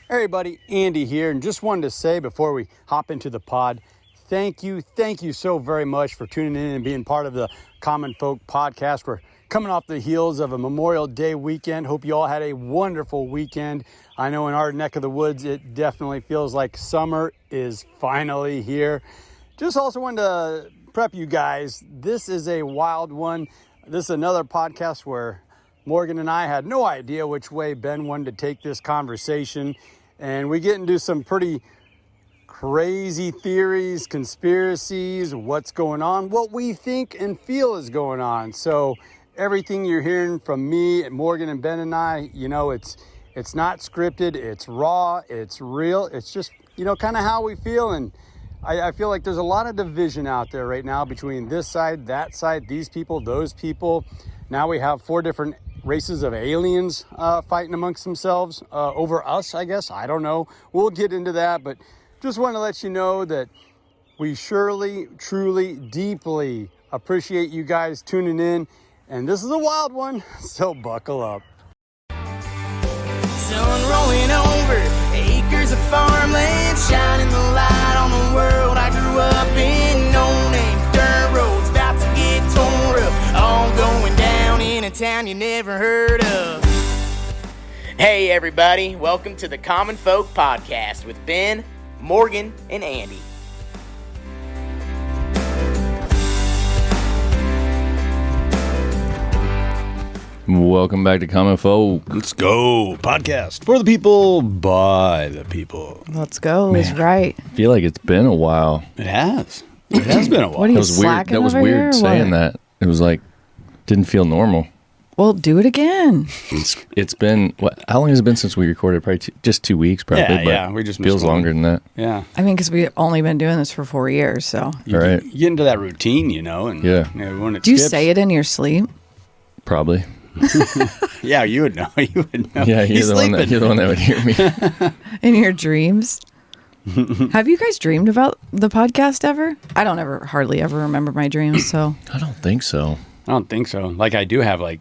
Hey everybody, Andy here, and just wanted to say before we hop into the pod, thank you so very much for tuning in and being part of the Common Folk podcast. We're coming off the heels of a Memorial Day weekend. Hope you all had a wonderful weekend. I know in our neck of the woods, it definitely feels like summer is finally here. Just also wanted to prep you guys. This is a wild one. This is another podcast where Morgan and I had no idea which way Ben wanted to take this conversation. And we get into some pretty crazy theories, conspiracies, what's going on, what we think and feel is going on. So everything you're hearing from me, Morgan and Ben and I, you know, it's not scripted, it's raw, it's real. It's just, you know, kind of how we feel. And I feel like there's a lot of division out there right now between this side, that side, these people, those people. Now we have 4 different races of aliens fighting amongst themselves over us, I guess. I don't know. We'll get into that, but just want to let you know that we surely, truly, deeply appreciate you guys tuning in. And this is a wild one, so buckle up. Sun rolling over acres of farmland, shining the light on the world I grew up in. No name dirt roads about to get torn up, all going down in a town you never heard of. Hey everybody, welcome to the Common Folk podcast with Ben, Morgan, and Andy. Welcome back to Common Folk. Let's go. Podcast for the people, by the people. Let's go. Is right. I feel like it's been a while. It has. It has been a while. What are you That was weird. slacking That was over weird here, or saying what? that. It was like, didn't feel normal. Well, do it again. It's been, how long has it been since we recorded? Probably just 2 weeks, probably. Yeah, but yeah, we just feels missed one. longer than that. Yeah. I mean, because we've only been doing this for 4 years, so. You, Right. you get into that routine, you know, and Yeah. when it Do you skips, say it in your sleep? Probably. Yeah, you would know. You would know. Yeah, He's you're the one that would hear me. In your dreams? Have you guys dreamed about the podcast ever? I don't hardly ever remember my dreams, so. I don't think so. I don't think so. Like I do have like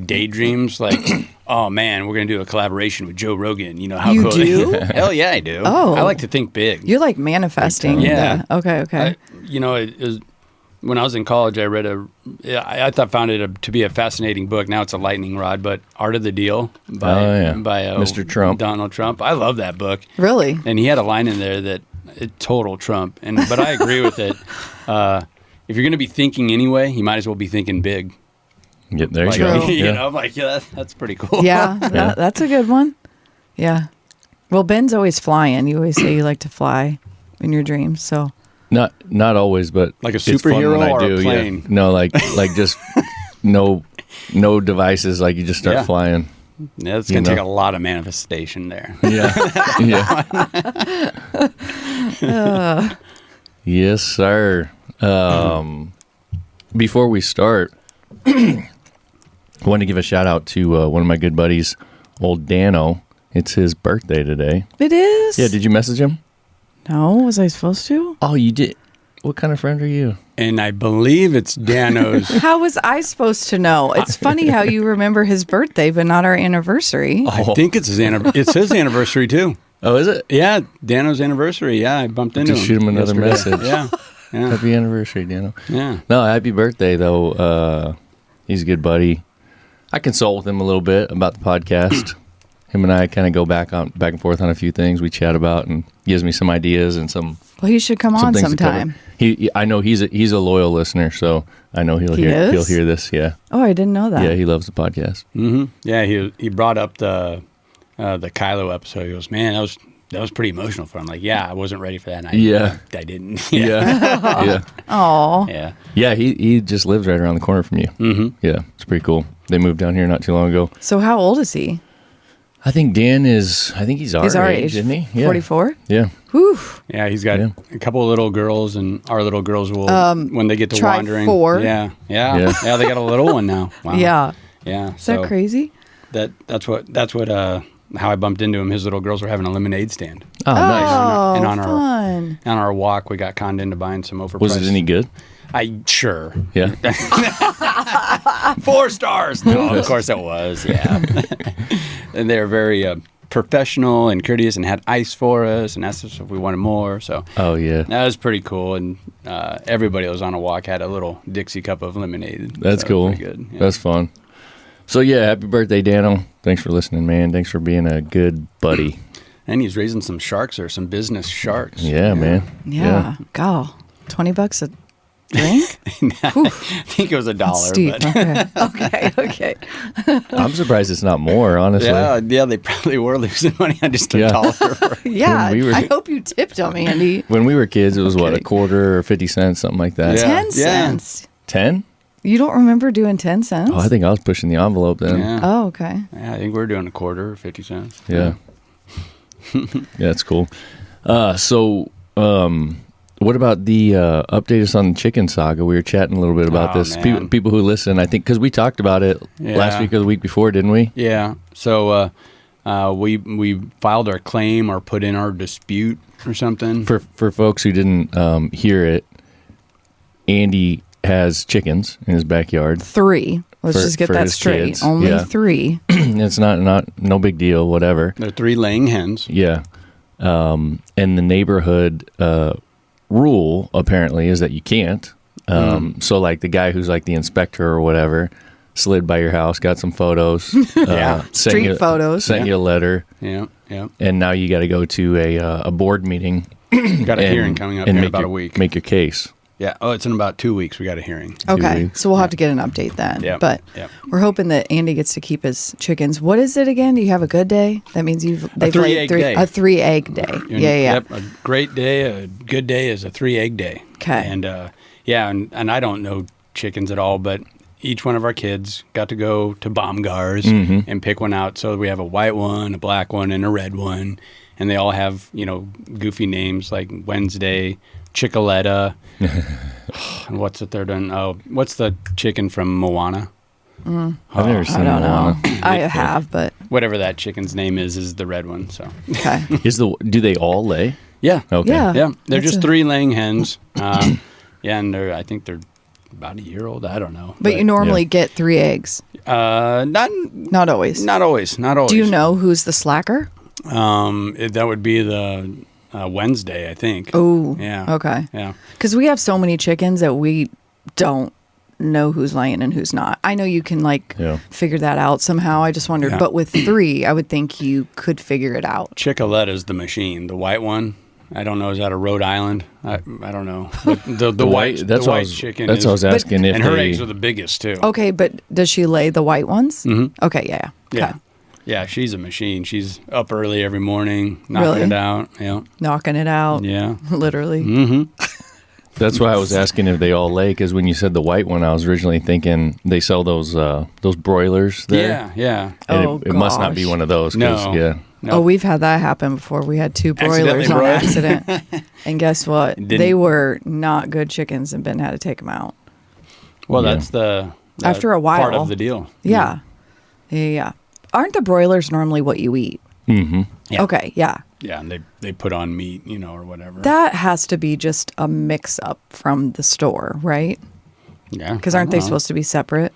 daydreams, like oh man, we're gonna do a collaboration with Joe Rogan. You know how You cool? do? Hell yeah, I do. Oh. I like to think big. You're like manifesting. Yeah. Okay. You know, it was, when I was in college, I read I found it to be a fascinating book. Now it's a lightning rod, but Art of the Deal by Mr. Trump. Donald Trump. I love that book. Really? And he had a line in there that total Trump. But I agree with it. If you're going to be thinking anyway, you might as well be thinking big. Yeah, there Like, you go. you Yeah. know, I'm like, yeah, that's pretty cool. Yeah, that's a good one. Yeah. Well, Ben's always flying. You always say you like to fly in your dreams, so. Not always, but Like a it's fun superhero when I or a do, plane? Yeah. No, like just no devices. Like you just start Yeah. flying. Yeah, it's going to You take know. a lot of manifestation there. Yeah. Yeah. Yes, sir. Before we start, I want to give a shout out to one of my good buddies, old Dano. It's his birthday today. It is? Yeah, did you message him? No, was I supposed to? Oh, you did. What kind of friend are you? And I believe it's Dano's. How was I supposed to know? It's funny how you remember his birthday, but not our anniversary. I think it's his anniversary too. Oh, is it? Yeah, Dano's anniversary. Yeah, I bumped into Just him. shoot him another yesterday. message. Yeah. Happy anniversary, Dano. Yeah. No, happy birthday, though. He's a good buddy. I consult with him a little bit about the podcast. Him and I kind of go back and forth on a few things we chat about, and gives me some ideas and some. Well, he should come on things to cover. sometime. I know he's a loyal listener, so I know he'll hear this. Yeah. Oh, I didn't know that. Yeah, he loves the podcast. Mm-hmm. Yeah, he brought up the Kylo episode. He goes, man, that was pretty emotional for him. Like, yeah, I wasn't ready for that. And Yeah. I didn't. Yeah. Yeah. Oh. Yeah. Yeah, he just lives right around the corner from you. Mm-hmm. Yeah, it's pretty cool. They moved down here not too long ago. So how old is he? I think Dan is. I think he's our age, isn't he? Yeah. 44? Yeah. Whew. Yeah, he's got a couple of little girls, and our little girls will, when they get to try wandering. 4. Yeah. Yeah. Yeah, they got a little one now. Wow. Yeah. Yeah. Is that crazy? That's what how I bumped into him. His little girls were having a lemonade stand. Oh, nice. Oh, And on fun. our walk, we got conned into buying some overpriced. Was it any good? Sure. Yeah. 4 stars. No, of course it was. Yeah. And they're very professional and courteous and had ice for us and asked us if we wanted more. So Oh yeah, that was pretty cool. And everybody that was on a walk had a little Dixie cup of lemonade. that's So it was cool. pretty good. Yeah. That's fun. So yeah, happy birthday, Daniel. Thanks for listening, man. Thanks for being a good buddy. And he's raising some sharks or some business sharks. Yeah, man. Yeah. God, $20 a drink? I think it was $1. Steep. But Okay. I'm surprised it's not more, honestly. yeah, they probably were losing money on just $1. Yeah. When we were- I hope you tipped them, Andy. When we were kids, it was what, a Okay. quarter or 50 cents, something like that. Yeah. 10 cents. 10? You don't remember doing 10 cents? Oh, I think I was pushing the envelope then. Yeah. Oh, okay. Yeah, I think we're doing a quarter or 50 cents. Yeah. Yeah, that's cool. What about the update us on the chicken saga? We were chatting a little bit about Oh, this. man. People who listen, I think, because we talked about it last week or the week before, didn't we? Yeah. So we filed our claim or put in our dispute or something. For folks who didn't hear it, Andy has chickens in his backyard. 3. Let's For- just get for that his straight. kids. Only Yeah. 3. It's not no big deal, whatever. They're 3 laying hens. Yeah. And the neighborhood rule apparently is that you can't. So like the guy who's like the inspector or whatever slid by your house, got some photos, Street photos. sent you a letter, Yeah, yeah. and now you got to go to a board meeting. Got a and- hearing coming up and here in make about your- a week. Make your case. Yeah. Oh, it's in about 2 weeks. We got a hearing. Okay. weeks. So we'll have to get an update then. Yeah. But Yeah. we're hoping that Andy gets to keep his chickens. What is it again? Do you have a good day? That means they've 3 laid egg day. a 3 egg day. Yeah. Yep. A great day, a good day is a 3 egg day. 'Kay. And and I don't know chickens at all, but each one of our kids got to go to Baumgar's and pick one out. So we have a white one, a black one, and a red one, and they all have goofy names like Wednesday, Chickaletta, and what's the third one? Oh, what's the chicken from Moana? I've never seen I don't know. Moana. I have, but Whatever that chicken's name is the red one. So okay. Do they all lay? yeah, Okay. Yeah. yeah, they're That's just a- 3 laying hens. And I think they're about a year old. I don't know. But you normally get 3 eggs. not Not always. not always. Do you know who's the slacker? That would be the Wednesday, I think. Oh. Yeah. Okay. Yeah. Because we have so many chickens that we don't know who's laying and who's not. I know you can Yeah. figure that out somehow. I just wondered. Yeah. But with 3, I would think you could figure it out. Chickaletta's the machine. The white one. I don't know. Is that a Rhode Island? I don't know. But the white That's the what I white was, chicken. That's is, what I was asking if and her they. eggs are the biggest too. Okay, but does she lay the white ones? Mm-hmm. Okay, yeah. Yeah. Okay. Yeah, she's a machine. She's up early every morning, knocking Really? it out. Yeah. Knocking it out. Yeah. Literally. That's why I was asking if they all lay, because when you said the white one, I was originally thinking they sell those broilers there. Yeah. Yeah. And Oh, it must not be gosh. one of those. 'Cause, No. Yeah. No. Oh, we've had that happen before. We had 2 broilers on broiled. accident. And guess what? Didn't- They were not good chickens and Ben had to take them out. Well, Yeah. that's the After a while. part of the deal. Yeah. Yeah. Aren't the broilers normally what you eat? Mm-hmm. Yeah. Okay, yeah. Yeah, and they put on meat, or whatever. That has to be just a mix up from the store, right? Yeah. Because aren't they supposed to be separate?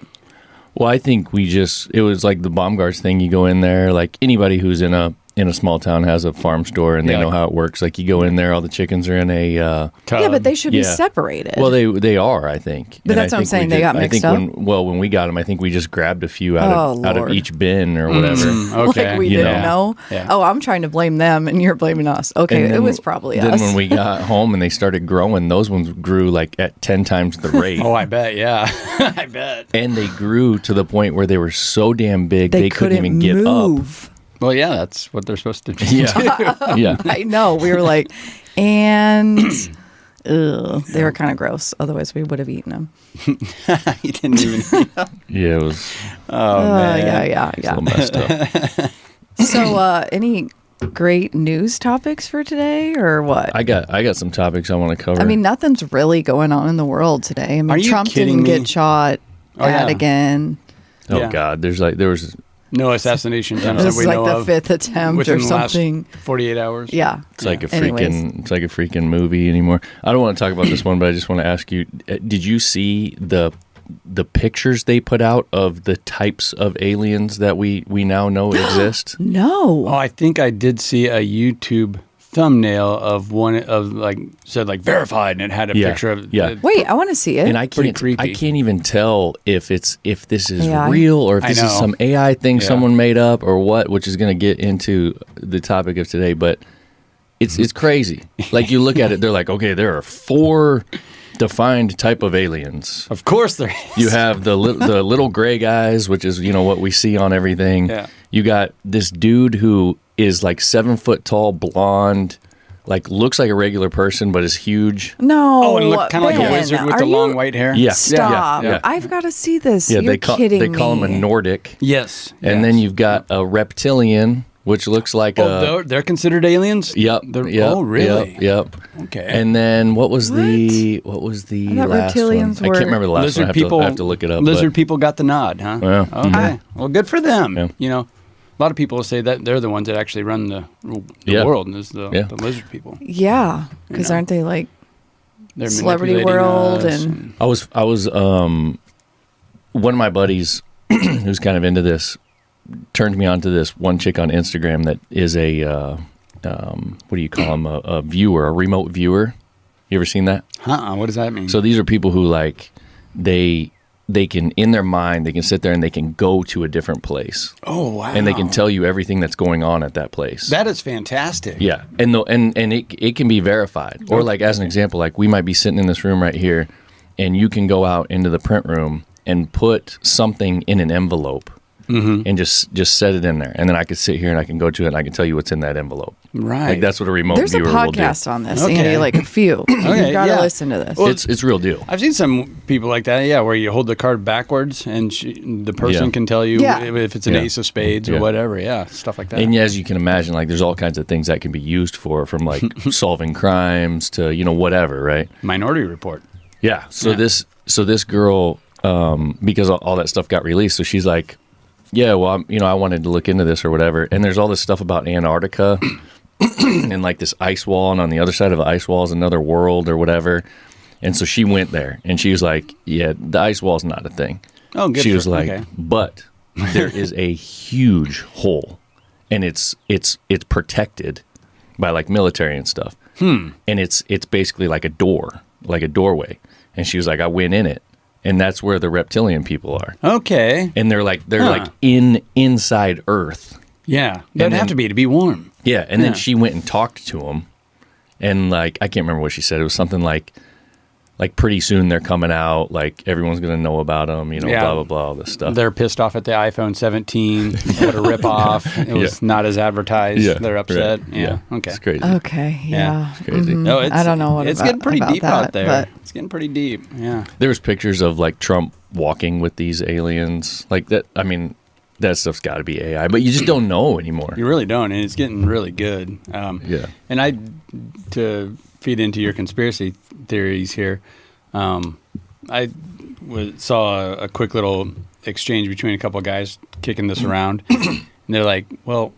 Well, I think it was like the Baumgart's thing. You go in there, like anybody who's in a small town has a farm store and they Yeah. know how it works. Like you go in there, all the chickens are in a. Yeah, but they should be yeah. separated. Well, they are, I think. But And that's I what I'm think we saying, they did- got I mixed think up? when we got them, I think we just grabbed a few out Oh, of Lord. each bin or whatever. Okay. Like we You didn't know. know. Yeah. Oh, I'm trying to blame them and you're blaming us. Okay, And it then was probably Then us. when we got home and they started growing, those ones grew like at 10 times the rate. Oh, I bet. Yeah, I bet. And they grew to the point where they were so damn big they couldn't even get up. move. Well, yeah, that's what they're supposed to do. Yeah. Yeah. I know. We were like, and they were kind of gross. Otherwise, we would have eaten them. You didn't even. Yeah, it was Yeah. a little messed up. So, any great news topics for today, or what? I got some topics I want to cover. I mean, nothing's really going on in the world today. I mean, Are you Trump kidding didn't me? get shot Oh, at yeah. again. oh yeah. God, there was No assassination attempts This that we is like know the of 5th attempt within or the last something. 48 hours. Yeah. it's like a Anyways. freaking movie anymore. I don't want to talk about this one, but I just want to ask you: did you see the the pictures they put out of the types of aliens that we now know exist? No. Oh, I think I did see a YouTube thumbnail of one of said verified, and it had a picture of Wait, I want to see it. And I Pretty can't creepy. I can't even tell if this is AI? real or if I this is know. some AI thing Yeah. someone made up or what, which is going to get into the topic of today, but it's crazy. Like you look at it, they're like, okay, there are 4 defined type of aliens. Of course there is. You have the little gray guys, which is what we see on everything. Yeah. You got this dude who is 7 foot tall, blonde, looks like a regular person but is huge. No. Oh, and look kind of like a Ben, wizard with are the long you- white hair. Yeah. Stop. Yeah. I've got to see this. Yeah, You're kidding they call him a me. Nordic. Yes. And then you've got a reptilian, which looks like they're considered aliens. Yep. Oh, really? Yep. Okay. And then what was the I thought last reptilians one? I were- can't remember the last lizard one. people. I have to look it up. Lizard but- people got the nod, huh? Yeah. Okay. Well, good for them. Yeah. A lot of people say that they're the ones that actually run the Yeah. world, and is the Yeah. lizard people. Yeah, because aren't they They're Celebrity manipulating World us and- I was one of my buddies who's kind of into this turned me on to this one chick on Instagram that is a what do you call them, a viewer, a remote viewer. You ever seen that? What does that mean? So these are people who they can, in their mind, they can sit there and they can go to a different place. oh wow, And they can tell you everything that's going on at that place. that is fantastic. Yeah, and it can be verified. Or as an example, we might be sitting in this room right here, and you can go out into the print room and put something in an envelope, and just set it in there, and then I could sit here and I can go to it and I can tell you what's in that envelope. Right. That's what a remote There's a viewer will do. podcast on this, Okay. Andy, a few. Okay, You've got to yeah. listen to this. Well, It's real deal. I've seen some people like that, where you hold the card backwards and the person Yeah. can tell you Yeah. if it's an Yeah. ace of spades or Yeah. whatever. Stuff like that. And as you can imagine, there's all kinds of things that can be used from solving crimes to whatever, right? Minority Report. Yeah. So this girl, because all that stuff got released, so she's like, yeah, well, I wanted to look into this or whatever. And there's all this stuff about Antarctica and this ice wall, and on the other side of the ice wall is another world or whatever. And so she went there, and she was like, yeah, the ice wall's not a thing. Oh, good. She was like, okay. but there is a huge hole, and it's protected by military and stuff. And it's basically like a door, like a doorway. And she was like, I went in it, and that's where the reptilian people are. Okay. And they're inside Earth. Yeah. That'd then- have to be warm. Yeah, and Yeah. then she went and talked to them, and I can't remember what she said. It was something like pretty soon they're coming out, everyone's gonna know about them, Yeah. blah blah blah, all this stuff. They're pissed off at the iPhone 17. What a ripoff. It was not as advertised. Yeah, They're upset. right. Yeah. Okay. It's crazy. Okay, yeah. It's crazy. No, I don't know what it's about- getting pretty about deep that, out there. but- It's getting pretty deep. Yeah. There was pictures of Trump walking with these aliens, that. I mean, that stuff's got to be AI, but you just don't know anymore. You really don't, and it's getting really good. Yeah. And to feed into your conspiracy theories here, saw a quick little exchange between a couple of guys kicking this around, and they're like, "Well,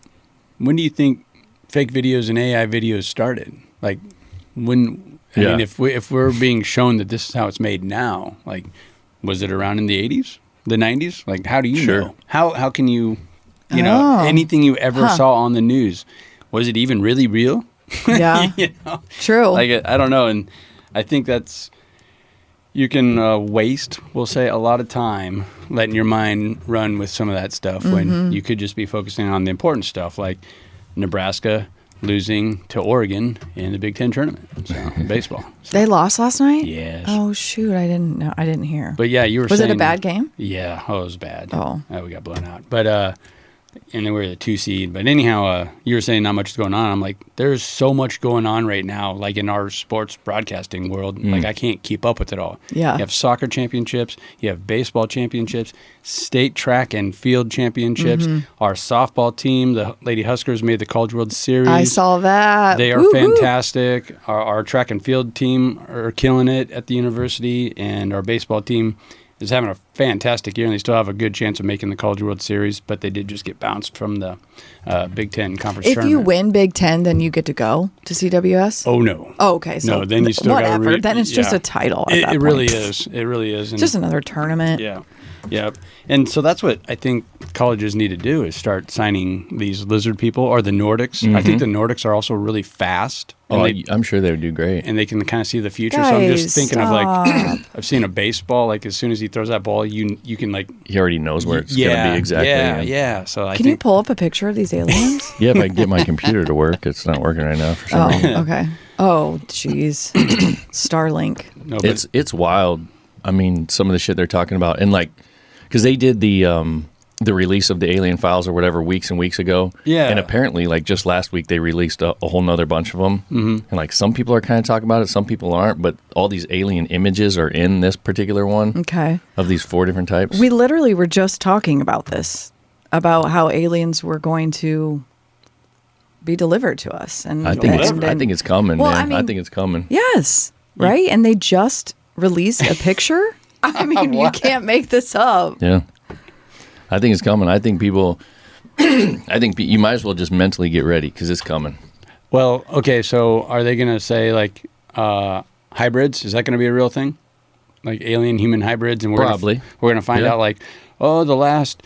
when do you think fake videos and AI videos started? When? I Yeah. mean, if we're being shown that this is how it's made now, was it around in the 80s, the 90s? How do you Sure. know? How can you, Oh. anything you ever saw on the news, was it even really real? Yeah, true. I don't know, and I think that's you can waste, we'll say, a lot of time letting your mind run with some of that stuff when you could just be focusing on the important stuff, like Nebraska losing to Oregon in the Big Ten tournament, so baseball. So, They lost last night? yes. Oh, shoot. I didn't know. I didn't hear. But yeah, you were Was saying, it a bad game? Yeah, it was bad. Oh. We got blown out. But and then we were the 2 seed. But anyhow, you were saying not much is going on. I'm like, there's so much going on right now, in our sports broadcasting world. I can't keep up with it all. Yeah. You have soccer championships, you have baseball championships, state track and field championships. Our softball team, the Lady Huskers, made the College World Series. I saw that. They are Woo-hoo. fantastic. Our track and field team are killing it at the university, and our baseball team is having a fantastic year, and they still have a good chance of making the College World Series, but they did just get bounced from the Big Ten Conference If tournament. you win Big Ten, then you get to go to CWS? Oh, no. Oh, okay. So No, then you still got to whatever. Then it's just a title at that It point. really is. It really is. And Just another tournament. yeah. Yeah. And so that's what I think colleges need to do is start signing these lizard people or the Nordics. I think the Nordics are also really fast. And Oh, they, I'm sure they would do great. and they can kind of see the future. So I'm just Guys, thinking of like, stop. I've seen a baseball, like as soon as he throws that ball, you can like, He already knows where it's going to be exactly. Yeah. and- Yeah. So I Can you think, pull up a picture of these aliens? Yeah, if I can get my computer to work, it's not working right now for some reason. Oh, okay. Oh, jeez. Starlink. no, but It's wild. I mean, some of the shit they're talking about, and like, because they did the release of the Alien Files or whatever weeks and weeks ago. Yeah. And apparently, like just last week, they released a whole nother bunch of them. Mm-hmm. And like some people are kind of talking about it, some people aren't. But all these alien images are in this particular one Okay. of these 4 different types. We literally were just talking about this, about how aliens were going to be delivered to us. And I think it's and- I think it's coming, Well, man. I mean- I think it's coming. Yes. Right? And they just released a picture? I mean, you can't make this up. Yeah. I think it's coming. I think people. I think you might as well just mentally get ready because it's coming. well, okay. So are they going to say like hybrids? Is that going to be a real thing? Like alien human hybrids? And Probably. We're going to find Yeah. out like, oh, the last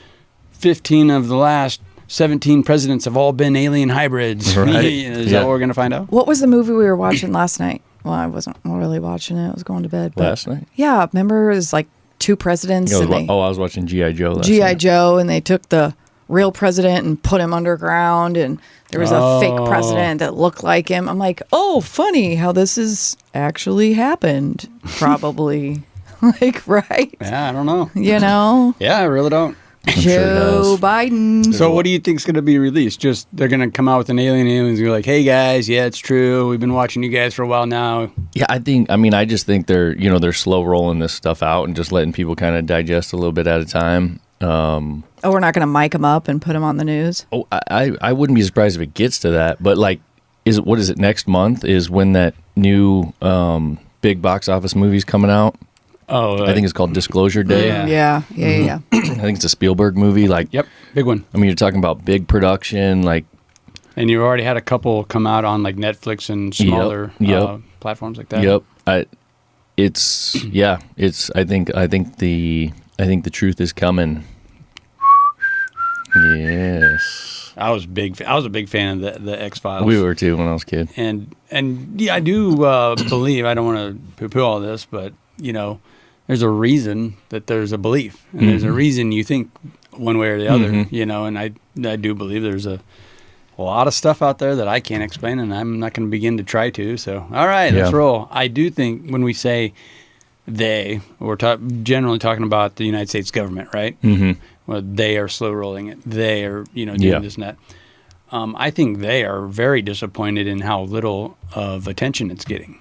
15 of the last 17 presidents have all been alien hybrids. Right. Is Yeah. that what we're going to find out? What was the movie we were watching last night? Well, I wasn't really watching it. I was going to bed. But Last night? yeah, remember it was like 2 presidents. I And they, was watching G.I. Joe last G.I. night. Joe, and they took the real president and put him underground, and there was a fake president that looked like him. I'm like, oh, funny how this has actually happened. Probably. Like, right? Yeah, I don't know. You know? Yeah, I really don't. sure it Joe does. Biden. So what do you think's going to be released? Just they're going to come out with an aliens and be like, hey guys, yeah, it's true. We've been watching you guys for a while now. Yeah, I just think they're slow rolling this stuff out and just letting people kind of digest a little bit at a time. Oh, we're not going to mic him up and put him on the news? Oh, I wouldn't be surprised if it gets to that, but like, what is it next month is when that new big box office movie's coming out. Oh, I think it's called Disclosure Day. Yeah. Yeah. I think it's a Spielberg movie. Like, Yep, big one. I mean, you're talking about big production, like, And you already had a couple come out on like Netflix and smaller Yep. platforms like that. yep. I think the truth is coming. Yes. I was a big fan of the X Files. We were too when I was a kid. and yeah, I do believe. I don't want to poo-poo all this, but there's a reason that there's a belief, and there's a reason you think one way or the other. And I do believe there's a lot of stuff out there that I can't explain, and I'm not going to begin to try to. So, all right, let's Yeah. roll. I do think when we say they, we're generally talking about the United States government, right? Mm-hmm. Well, they are slow rolling it. They are, doing Yeah. this and that. I think they are very disappointed in how little of attention it's getting.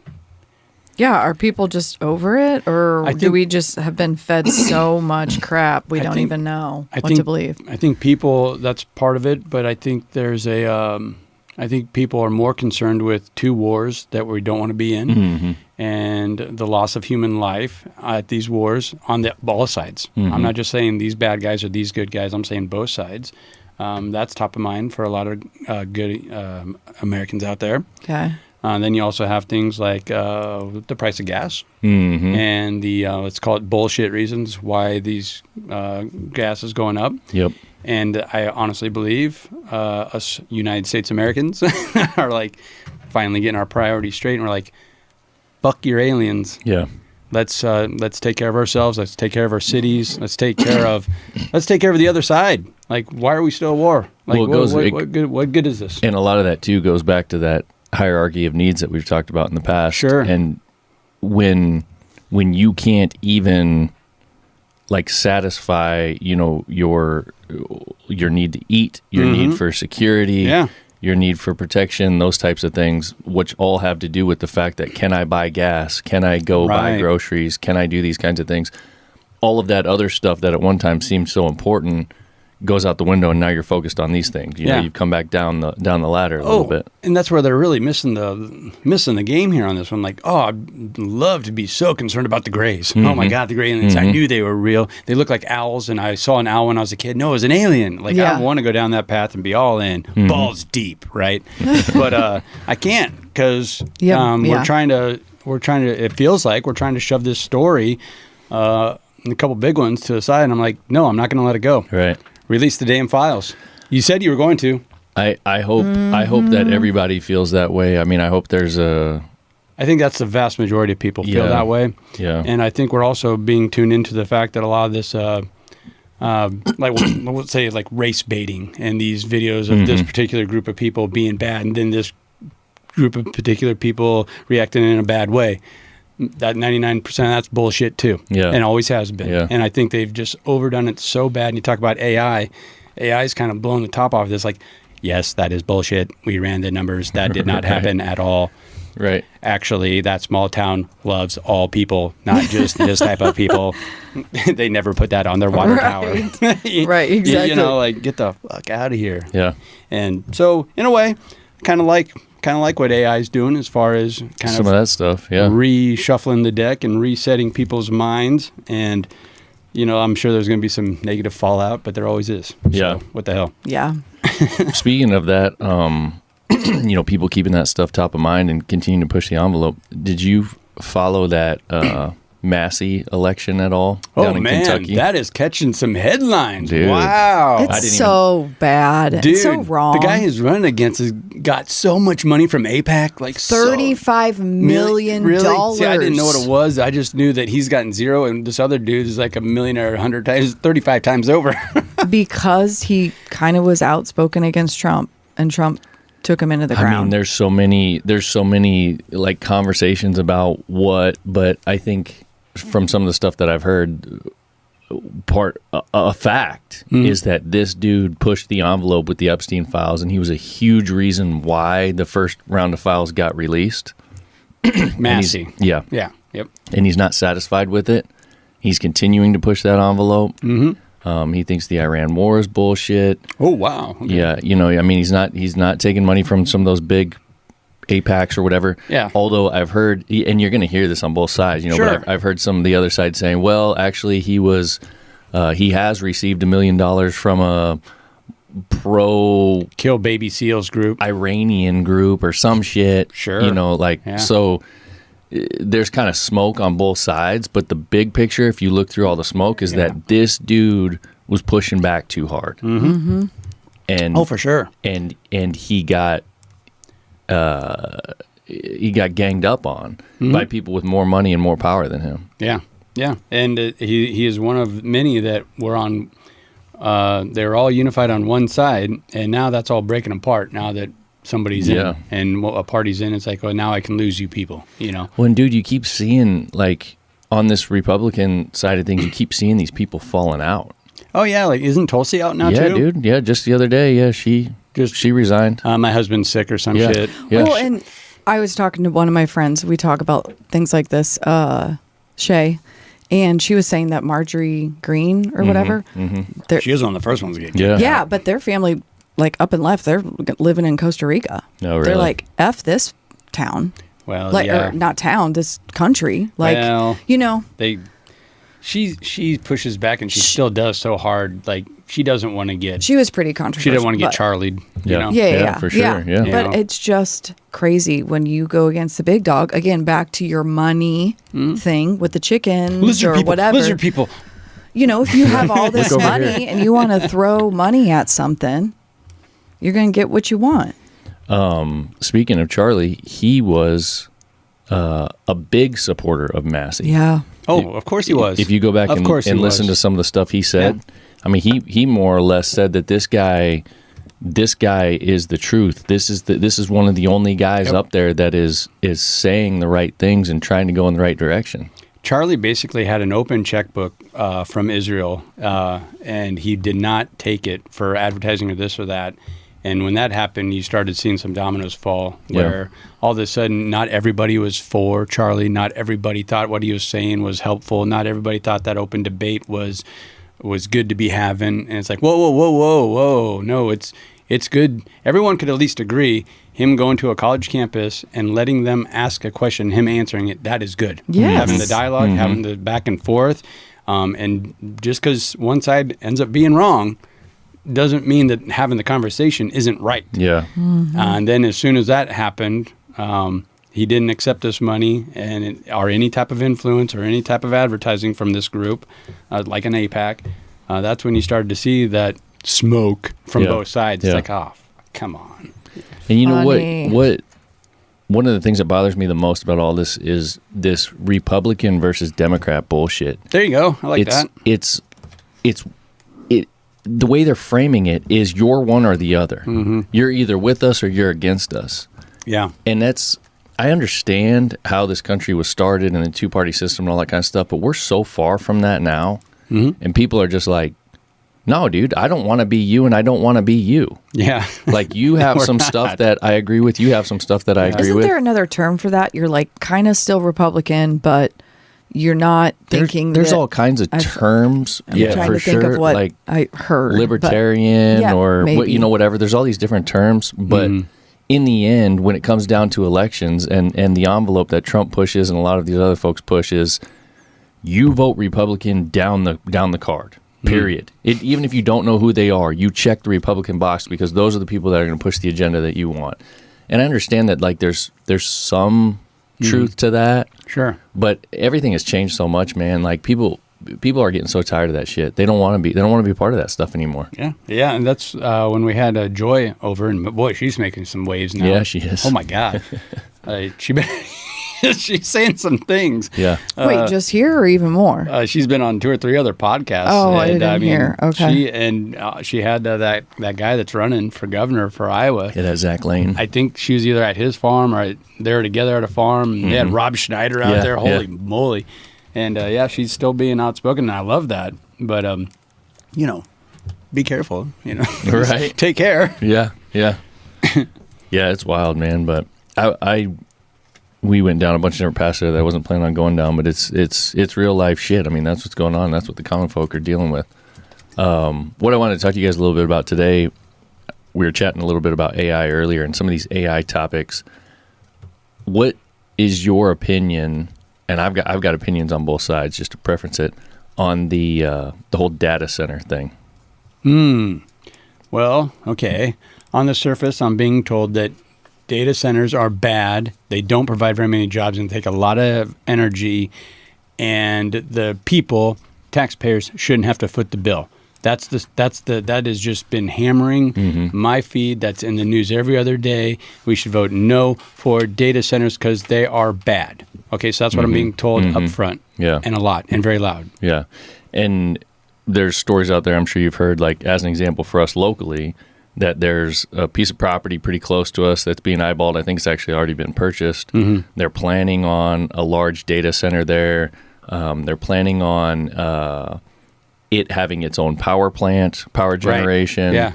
Yeah, are people just over it, or I do think- we just have been fed so much crap we I don't think- even know I what think- to believe? I think people, that's part of it, but I think there's I think people are more concerned with 2 wars that we don't want to be in, and the loss of human life at these wars on all sides. I'm not just saying these bad guys or these good guys. I'm saying both sides. That's top of mind for a lot of good Americans out there. Okay. Then you also have things like the price of gas and the let's call it bullshit reasons why these gas is going up. Yep. And I honestly believe us United States Americans are like finally getting our priorities straight, and we're like, fuck your aliens. Yeah. Let's take care of ourselves. Let's take care of our cities. Let's take care of the other side. Like, why are we still at war? Like, Well, what good is this? And a lot of that too goes back to that hierarchy of needs that we've talked about in the past. Sure. And when you can't even like satisfy, your need to eat, your need for security, Yeah. your need for protection, those types of things, which all have to do with the fact that can I buy gas? Can I go buy Right. groceries? Can I do these kinds of things? All of that other stuff that at one time seemed so important goes out the window, and now you're focused on these things. You know, you've come back down the ladder a little bit. And that's where they're really missing the game here on this one. Like, I'd love to be so concerned about the grays. Oh my God, the gray aliens! I knew they were real. They look like owls, and I saw an owl when I was a kid. No, it was an alien. Like, I want to go down that path and be all in, balls deep, right? But I can't because we're trying to. It feels like we're trying to shove this story, a couple big ones to the side, and I'm like, no, I'm not going to let it go. Right. Release the damn files. You said you were going to. I hope that everybody feels that way. I mean, I hope there's a. I think that's the vast majority of people feel that way. Yeah. And I think we're also being tuned into the fact that a lot of this, like let's say, like race baiting and these videos of this particular group of people being bad, and then this group of particular people reacting in a bad way. That 99%, that's bullshit too. Yeah. And always has been. Yeah. And I think they've just overdone it so bad. And you talk about AI. AI is kind of blowing the top off of this. Like, yes, that is bullshit. We ran the numbers. That did not happen at all. Right. Actually, that small town loves all people, not just this type of people. They never put that on their water tower. Right, exactly. You know, like, get the fuck out of here. Yeah. And so, in a way, kind of like what AI is doing as far as kind some of that stuff, reshuffling the deck and resetting people's minds. And, you know, I'm sure there's going to be some negative fallout, but there always is. Yeah. So, what the hell? Yeah. Speaking of that, you know, people keeping that stuff top of mind and continuing to push the envelope. Did you follow that Massey election at all down in Kentucky? That is catching some headlines. Dude. Wow. It's so bad. Dude, it's so wrong. The guy he's running against has got so much money from AIPAC, like $35 million. Really? See, I didn't know what it was. I just knew that he's gotten zero, and this other dude is like a millionaire 100 times, 35 times over. Because he kind of was outspoken against Trump, and Trump took him into the ground. I mean, there's so many like conversations about what, but I think from some of the stuff that I've heard, a fact is that this dude pushed the envelope with the Epstein files, and he was a huge reason why the first round of files got released. Massey. Yeah. Yep. And he's not satisfied with it. He's continuing to push that envelope. He thinks the Iran war is bullshit. Oh, wow. Okay. Yeah, you know, I mean, he's not taking money from some of those big APACs or whatever. Yeah. Although I've heard, and you're going to hear this on both sides, you know, Sure. but I've heard some of the other side saying, well, actually, he has received $1 million from a pro Kill baby seals group. Iranian group or some shit. Sure. You know, like, so there's kind of smoke on both sides, but the big picture, if you look through all the smoke, is that this dude was pushing back too hard. And for sure. And he got ganged up on by people with more money and more power than him. Yeah. And he is one of many that were on. They're all unified on one side, and now that's all breaking apart. Now that somebody's in and a party's in, it's like, well, now I can lose you people. You know. Well, and dude, you keep seeing, like, on this Republican side of things, you keep seeing these people falling out. Oh yeah, like isn't Tulsi out now too? Yeah, dude. Yeah, just the other day. Yeah, she resigned. My husband's sick or some shit. Yeah. Well, and I was talking to one of my friends. We talk about things like this, Shay, and she was saying that Marjorie Greene or whatever. She was one of the first ones getting Yeah, but their family, like, up and left. They're living in Costa Rica. No, really? They're like, F this town. Well, like, or not town, this country. Like, well, you know. She pushes back, and she still does so hard. Like, she doesn't want to get. She was pretty controversial. She didn't want to get Charlied. You know? Yeah, for sure. Yeah. But it's just crazy when you go against the big dog. Again, back to your money thing with the chickens Lizard or people, whatever. Lizard people. You know, if you have all this Look over money here. and you want to throw money at something, you're going to get what you want. Speaking of Charlie, he was a big supporter of Massey. Yeah. Oh, of course he was. If you go back and listen to some of the stuff he said, I mean, he more or less said that this guy is the truth. This is one of the only guys up there that is saying the right things and trying to go in the right direction. Charlie basically had an open checkbook from Israel, and he did not take it for advertising or this or that. And when that happened, you started seeing some dominoes fall, where all of a sudden, not everybody was for Charlie. Not everybody thought what he was saying was helpful. Not everybody thought that open debate was was good to be having. And it's like, whoa. No, it's good. Everyone could at least agree him going to a college campus and letting them ask a question, him answering it, that is good. Yes. Having the dialogue, having the back and forth. And just because one side ends up being wrong doesn't mean that having the conversation isn't right. Yeah. And then as soon as that happened, he didn't accept this money or any type of influence or any type of advertising from this group, like an APAC. That's when you started to see that smoke from both sides. It's like, oh, come on. And you know Funny. what? One of the things that bothers me the most about all this is this Republican versus Democrat bullshit. There you go. I like that. It's the way they're framing it is you're one or the other. You're either with us or you're against us. Yeah. And I understand how this country was started and the two-party system and all that kind of stuff, but we're so far from that now. And people are just like, no, dude, I don't want to be you and I don't want to be you. Yeah. Like you have some stuff that I agree with. You have some stuff that I agree Isn't with. there another term for that? You're like kind of still Republican, but you're not thinking There's that all kinds of terms. I'm Yeah, trying for to think sure. of what Like I heard. libertarian Yeah, or what, maybe. whatever. There's all these different terms, but in the end, when it comes down to elections and the envelope that Trump pushes and a lot of these other folks push is, you vote Republican down the card. Period. Even if you don't know who they are, you check the Republican box because those are the people that are going to push the agenda that you want. And I understand that like there's some truth to that. Sure. But everything has changed so much, man. Like people are getting so tired of that shit. They don't want to be a part of that stuff anymore. Yeah, and that's when we had Joy over, and boy, she's making some waves now. Yeah, she is. Oh my God, she's saying some things. Yeah. Wait, just here or even more? She's been on 2 or 3 other podcasts. Oh, I and, didn't hear. Okay. She had that guy that's running for governor for Iowa. Yeah, that Zach Lane. I think she was either at his farm or they were together at a farm. And They had Rob Schneider out there. Holy moly! And she's still being outspoken, and I love that. But be careful. Right. Take care. Yeah. Yeah, it's wild, man. But we went down a bunch of different paths there that I wasn't planning on going down, but it's real life shit. I mean, that's what's going on. That's what the common folk are dealing with. What I wanted to talk to you guys a little bit about today, we were chatting a little bit about AI earlier and some of these AI topics. What is your opinion? And I've got opinions on both sides, just to preference it, on the whole data center thing. Well, okay. On the surface, I'm being told that data centers are bad. They don't provide very many jobs and take a lot of energy. And the people, taxpayers, shouldn't have to foot the bill. That has just been hammering my feed. That's in the news every other day. We should vote no for data centers because they are bad. Okay, so that's what I'm being told up front. Yeah. And a lot, and very loud. Yeah. And there's stories out there, I'm sure you've heard, like as an example for us locally, that there's a piece of property pretty close to us that's being eyeballed. I think it's actually already been purchased. They're planning on a large data center there. They're planning on it having its own power plant, power generation. Yeah.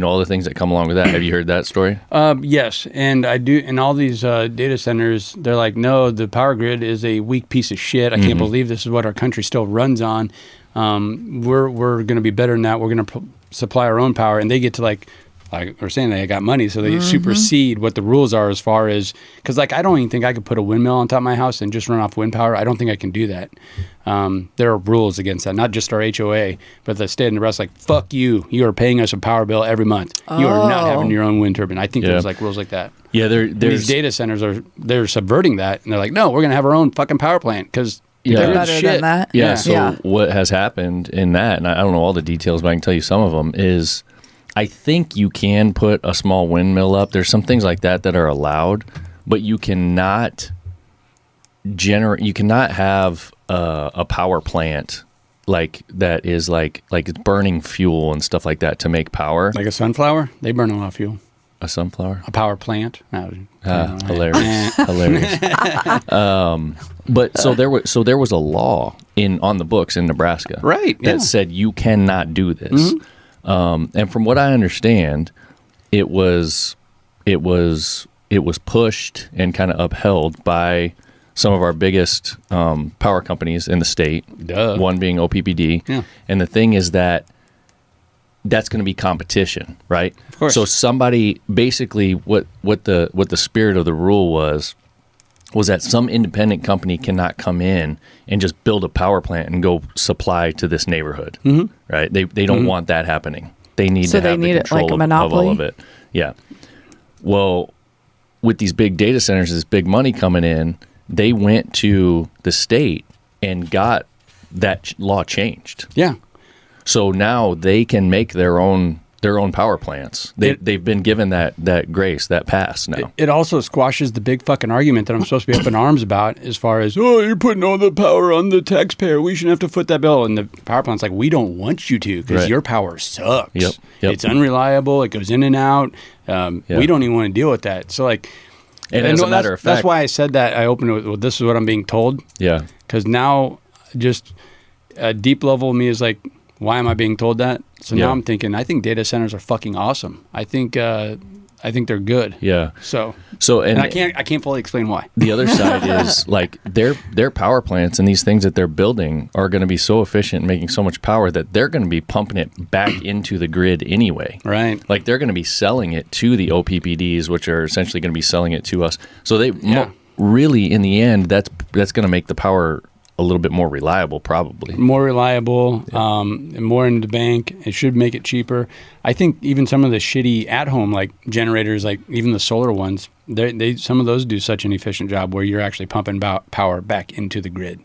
All the things that come along with that. Have you heard that story? Yes, and I do. And all these data centers, they're like, no, the power grid is a weak piece of shit. I can't believe this is what our country still runs on. We're going to be better than that. We're going to supply our own power, and they get to like we're saying, they got money, so they supersede what the rules are as far as, because like I don't even think I could put a windmill on top of my house and just run off wind power. I don't think I can do that. There are rules against that, not just our HOA, but the state of Nebraska, like, fuck you. You are paying us a power bill every month. You are not having your own wind turbine. I think there's like rules like that. Yeah, These data centers they're subverting that, and they're like, no, we're going to have our own fucking power plant because They're better than that. Yeah, so what has happened in that, and I don't know all the details, but I can tell you some of them, is I think you can put a small windmill up. There's some things like that are allowed, but you cannot have a power plant like that is like it's burning fuel and stuff like that to make power. Like a sunflower, they burn a lot of fuel. A sunflower? A power plant? Hilarious. Hilarious. But so there was a law on the books in Nebraska, right? That said you cannot do this. And from what I understand, it was pushed and kind of upheld by some of our biggest power companies in the state. Duh. One being OPPD. Yeah. And the thing is that's going to be competition, right? Of course. So somebody basically what the spirit of the rule was that some independent company cannot come in and just build a power plant and go supply to this neighborhood, right? They don't want that happening. They need to have the control of all of it. Yeah. Well, with these big data centers, this big money coming in, they went to the state and got that law changed. Yeah. So now they can make their own power plants. They've been given that grace, that pass now. It also squashes the big fucking argument that I'm supposed to be up in arms about as far as, oh, you're putting all the power on the taxpayer. We shouldn't have to foot that bill. And the power plant's like, we don't want you to because your power sucks. Yep. It's unreliable. It goes in and out. We don't even want to deal with that. So like, and as a matter of fact, that's why I said that. I opened it with, well, this is what I'm being told. Yeah. Because now just a deep level of me is like, why am I being told that? So now I'm thinking, I think data centers are fucking awesome. I think they're good. Yeah. So and I can't fully explain why. The other side is like their power plants and these things that they're building are going to be so efficient, making so much power that they're going to be pumping it back into the grid anyway. Right. Like they're going to be selling it to the OPPDs, which are essentially going to be selling it to us. So they really, in the end, that's going to make the power a little bit more reliable, probably. More reliable, more in the bank. It should make it cheaper. I think even some of the shitty at-home like generators, like even the solar ones, they some of those do such an efficient job where you're actually pumping power back into the grid.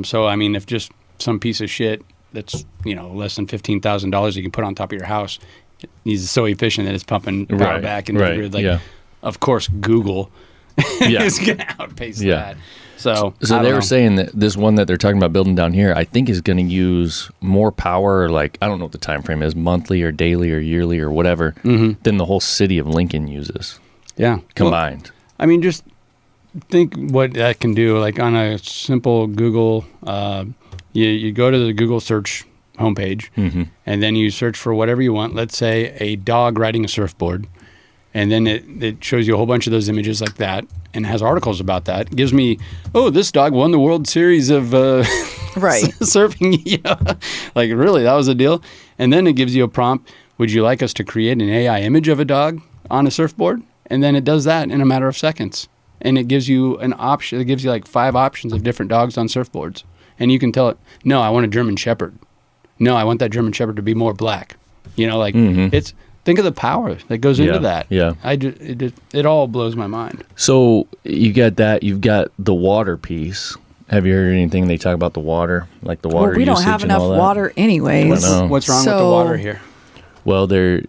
So I mean, if just some piece of shit that's less than $15,000 you can put on top of your house is so efficient that it's pumping power back into the grid, like of course Google is going to outpace that. So they were saying that this one that they're talking about building down here, I think is going to use more power, like, I don't know what the time frame is, monthly or daily or yearly or whatever, than the whole city of Lincoln uses. Yeah. Combined. Well, I mean, just think what that can do. Like on a simple Google, you go to the Google search homepage, and then you search for whatever you want. Let's say a dog riding a surfboard. And then it shows you a whole bunch of those images like that and has articles about that. It gives me, oh, this dog won the World Series of surfing. Like, really, that was a deal? And then it gives you a prompt, would you like us to create an AI image of a dog on a surfboard? And then it does that in a matter of seconds. And it gives you an option. It gives you like 5 options of different dogs on surfboards. And you can tell it, no, I want a German Shepherd. No, I want that German Shepherd to be more black. It's... Think of the power that goes into that. Yeah. It all blows my mind. So you got that. You've got the water piece. Have you heard anything they talk about the water, like the water? Well, we don't have enough water anyways. What's wrong with the water here? Well, the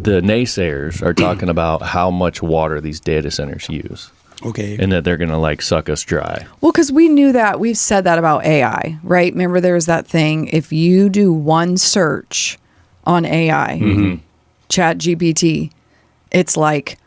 naysayers are talking about how much water these data centers use. Okay. And that they're going to like suck us dry. Well, because we knew that. We've said that about AI, right? Remember there was that thing, if you do one search on AI, Chat GPT, it's like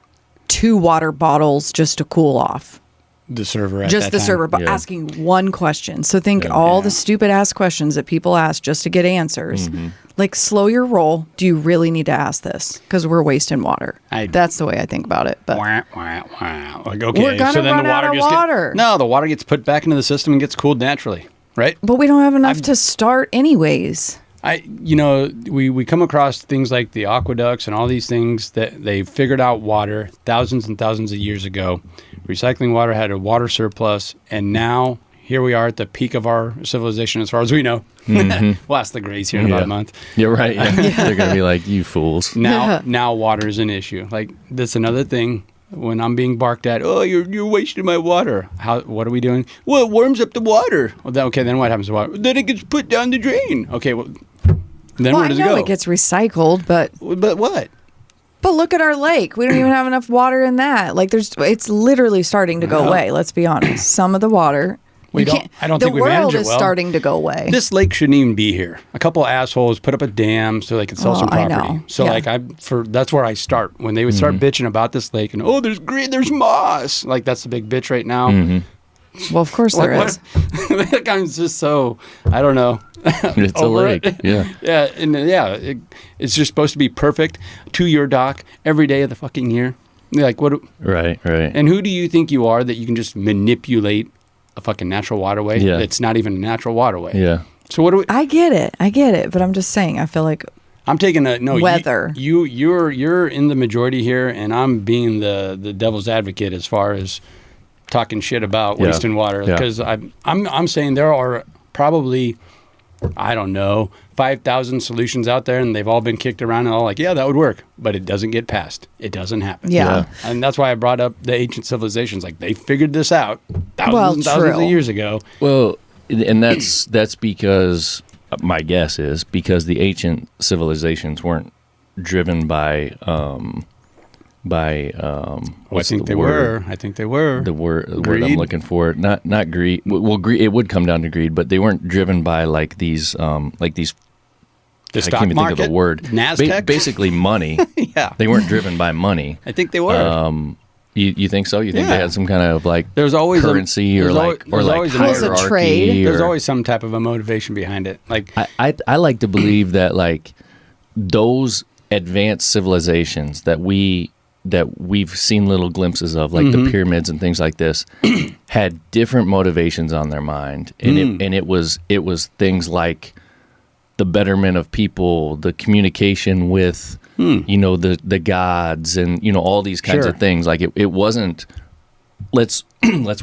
2 water bottles just to cool off. The server at just that the time. server, but asking one question. So think all the stupid ass questions that people ask just to get answers. Like, slow your roll. Do you really need to ask this? Because we're wasting water. That's the way I think about it. But Like, okay, we're gonna so then run the water out of just water. the water gets put back into the system and gets cooled naturally, right? But we don't have enough to start anyways. We come across things like the aqueducts and all these things that they figured out water thousands and thousands of years ago. Recycling water had a water surplus, and now here we are at the peak of our civilization as far as we know. We'll ask the Greys here in about a month. Yeah, right. Yeah. They're going to be like, you fools. Now water is an issue. Like, that's another thing. When I'm being barked at, oh, you're wasting my water. What are we doing? Well, it warms up the water. Well, then what happens to water? Then it gets put down the drain. Okay, well, then where does it go? It gets recycled, but what? But look at our lake. We don't even have enough water in that. Like, it's literally starting to go away. Let's be honest. Some of the water. I don't think we manage it well. The world is starting to go away. This lake shouldn't even be here. A couple of assholes put up a dam so they could sell some property. I know. So that's where I start. When they would start bitching about this lake and there's moss. Like, that's the big bitch right now. Well, of course there is. Like, I'm just so, I don't know. It's a lake. Yeah. It's just supposed to be perfect to your dock every day of the fucking year. Like what? Right. And who do you think you are that you can just manipulate a fucking natural waterway? Yeah. It's not even a natural waterway. Yeah. So what do we? I get it, but I'm just saying. I feel like I'm taking a no. Weather. You're in the majority here, and I'm being the devil's advocate as far as talking shit about wasting water, because I'm saying there are probably, I don't know, 5,000 solutions out there, and they've all been kicked around and all like, yeah, that would work, but it doesn't get passed. It doesn't happen. Yeah. And that's why I brought up the ancient civilizations. Like, they figured this out thousands of years ago. Well, and that's because, my guess is because the ancient civilizations weren't driven by I think they were. The word I'm Greed? looking for, not greed. Well, greed, it would come down to greed, but they weren't driven by like these The I stock can't even market, think of the word. NASDAQ. Basically money. Yeah. They weren't driven by money. I think they were. You think so? You think Yeah. they had some kind of like There's always currency there's always hierarchy? a trade. There's or- always some type of a motivation behind it. Like, I like to believe that like those advanced civilizations that we've seen little glimpses of, like the pyramids and things like this, had different motivations on their mind, and it was things like the betterment of people, the communication with the gods, and all these kinds Sure. of things. Like it wasn't let's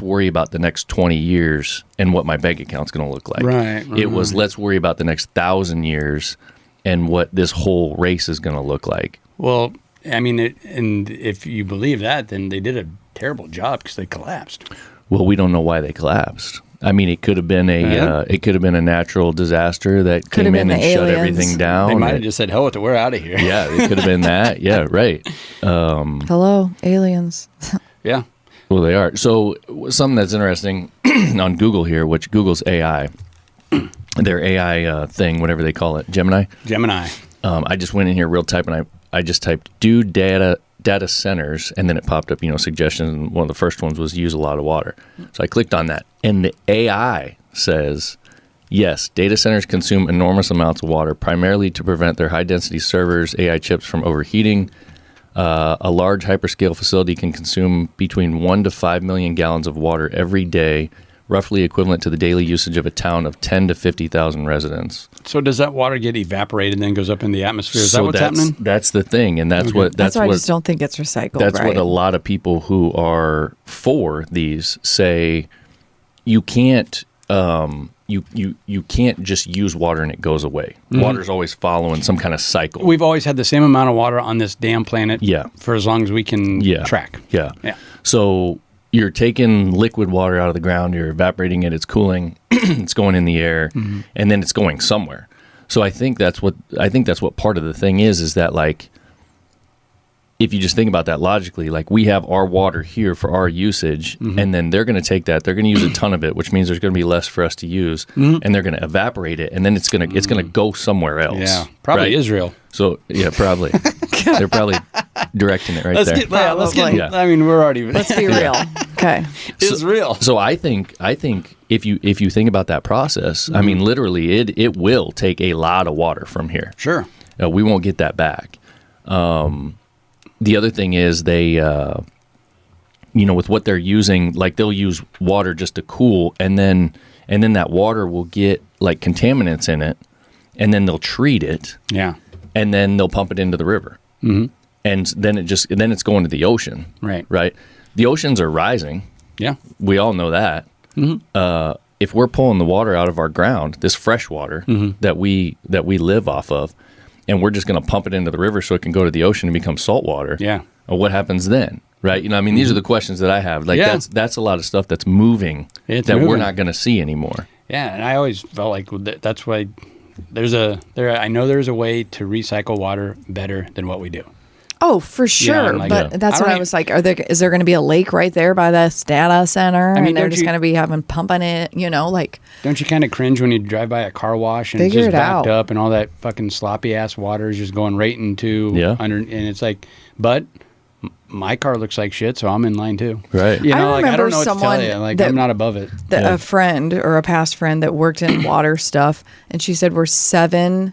worry about the next 20 years and what my bank account's going to look like. Right. It was let's worry about the next 1,000 years and what this whole race is going to look like. well, I mean, and if you believe that, then they did a terrible job because they collapsed. Well, we don't know why they collapsed. I mean, it could have been a natural disaster that Could have came in been and the shut aliens. everything down. They might have just said, "Hell with it, we're out of here." Yeah, it could have been that. Yeah, right. hello, aliens. Yeah. Well, they are. So something that's interesting on Google here, which Google's AI, their AI thing, whatever they call it, Gemini. I just went in here real type, and I just typed "do data centers," and then it popped up, suggestions. And one of the first ones was use a lot of water. So I clicked on that, and the AI says, yes, data centers consume enormous amounts of water, primarily to prevent their high-density servers, AI chips from overheating. A large hyperscale facility can consume between 1 to 5 million gallons of water every day, roughly equivalent to the daily usage of a town of 10 to 50,000 residents. So does that water get evaporated and then goes up in the atmosphere? Is that what's happening? That's the thing, and that's That's why I just don't think it's recycled. That's right? what a lot of people who are for these say. You can't you can't just use water and it goes away. Water's always following some kind of cycle. We've always had the same amount of water on this damn planet. Yeah. For as long as we can track. Yeah. Yeah. So you're taking liquid water out of the ground, you're evaporating it, it's cooling, it's going in the air, and then it's going somewhere. So I think that's what part of the thing is that, like, if you just think about that logically, like, we have our water here for our usage, and then they're going to take that, they're going to use a ton of it, which means there's going to be less for us to use, and they're going to evaporate it, and then it's going to go somewhere else. Yeah. Probably right? Israel. So yeah, probably they're probably directing it right there. Let's get. Probably. I mean, we're already. Let's be real. Okay. Israel. So I think if you think about that process, I mean, literally, it will take a lot of water from here. Sure. We won't get that back. The other thing is they, with what they're using, like, they'll use water just to cool, and then that water will get like contaminants in it, and then they'll treat it. Yeah. And then they'll pump it into the river, and then it's going to the ocean. Right. The oceans are rising. Yeah. We all know that. If we're pulling the water out of our ground, this fresh water that we live off of, and we're just going to pump it into the river so it can go to the ocean and become salt water. Yeah. What happens then? Right. I mean, these are the questions that I have. Like, that's a lot of stuff that's moving we're not going to see anymore. Yeah, and I always felt like that's why I know there's a way to recycle water better than what we do. Oh, for sure. like, but that's I what don't I was like, is there going to be a lake right there by this data center? I mean, and they're don't just you- going to be pumping it, like. Don't you kind of cringe when you drive by a car wash and it's Figure just it backed out. up and all that fucking sloppy ass water is just going right into under, and it's like, but my car looks like shit, so I'm in line too. Right. You know, I like, I remember don't know what to tell someone you. Like, that- I'm not above it. A friend or a past friend that worked in water stuff, and she said we're 7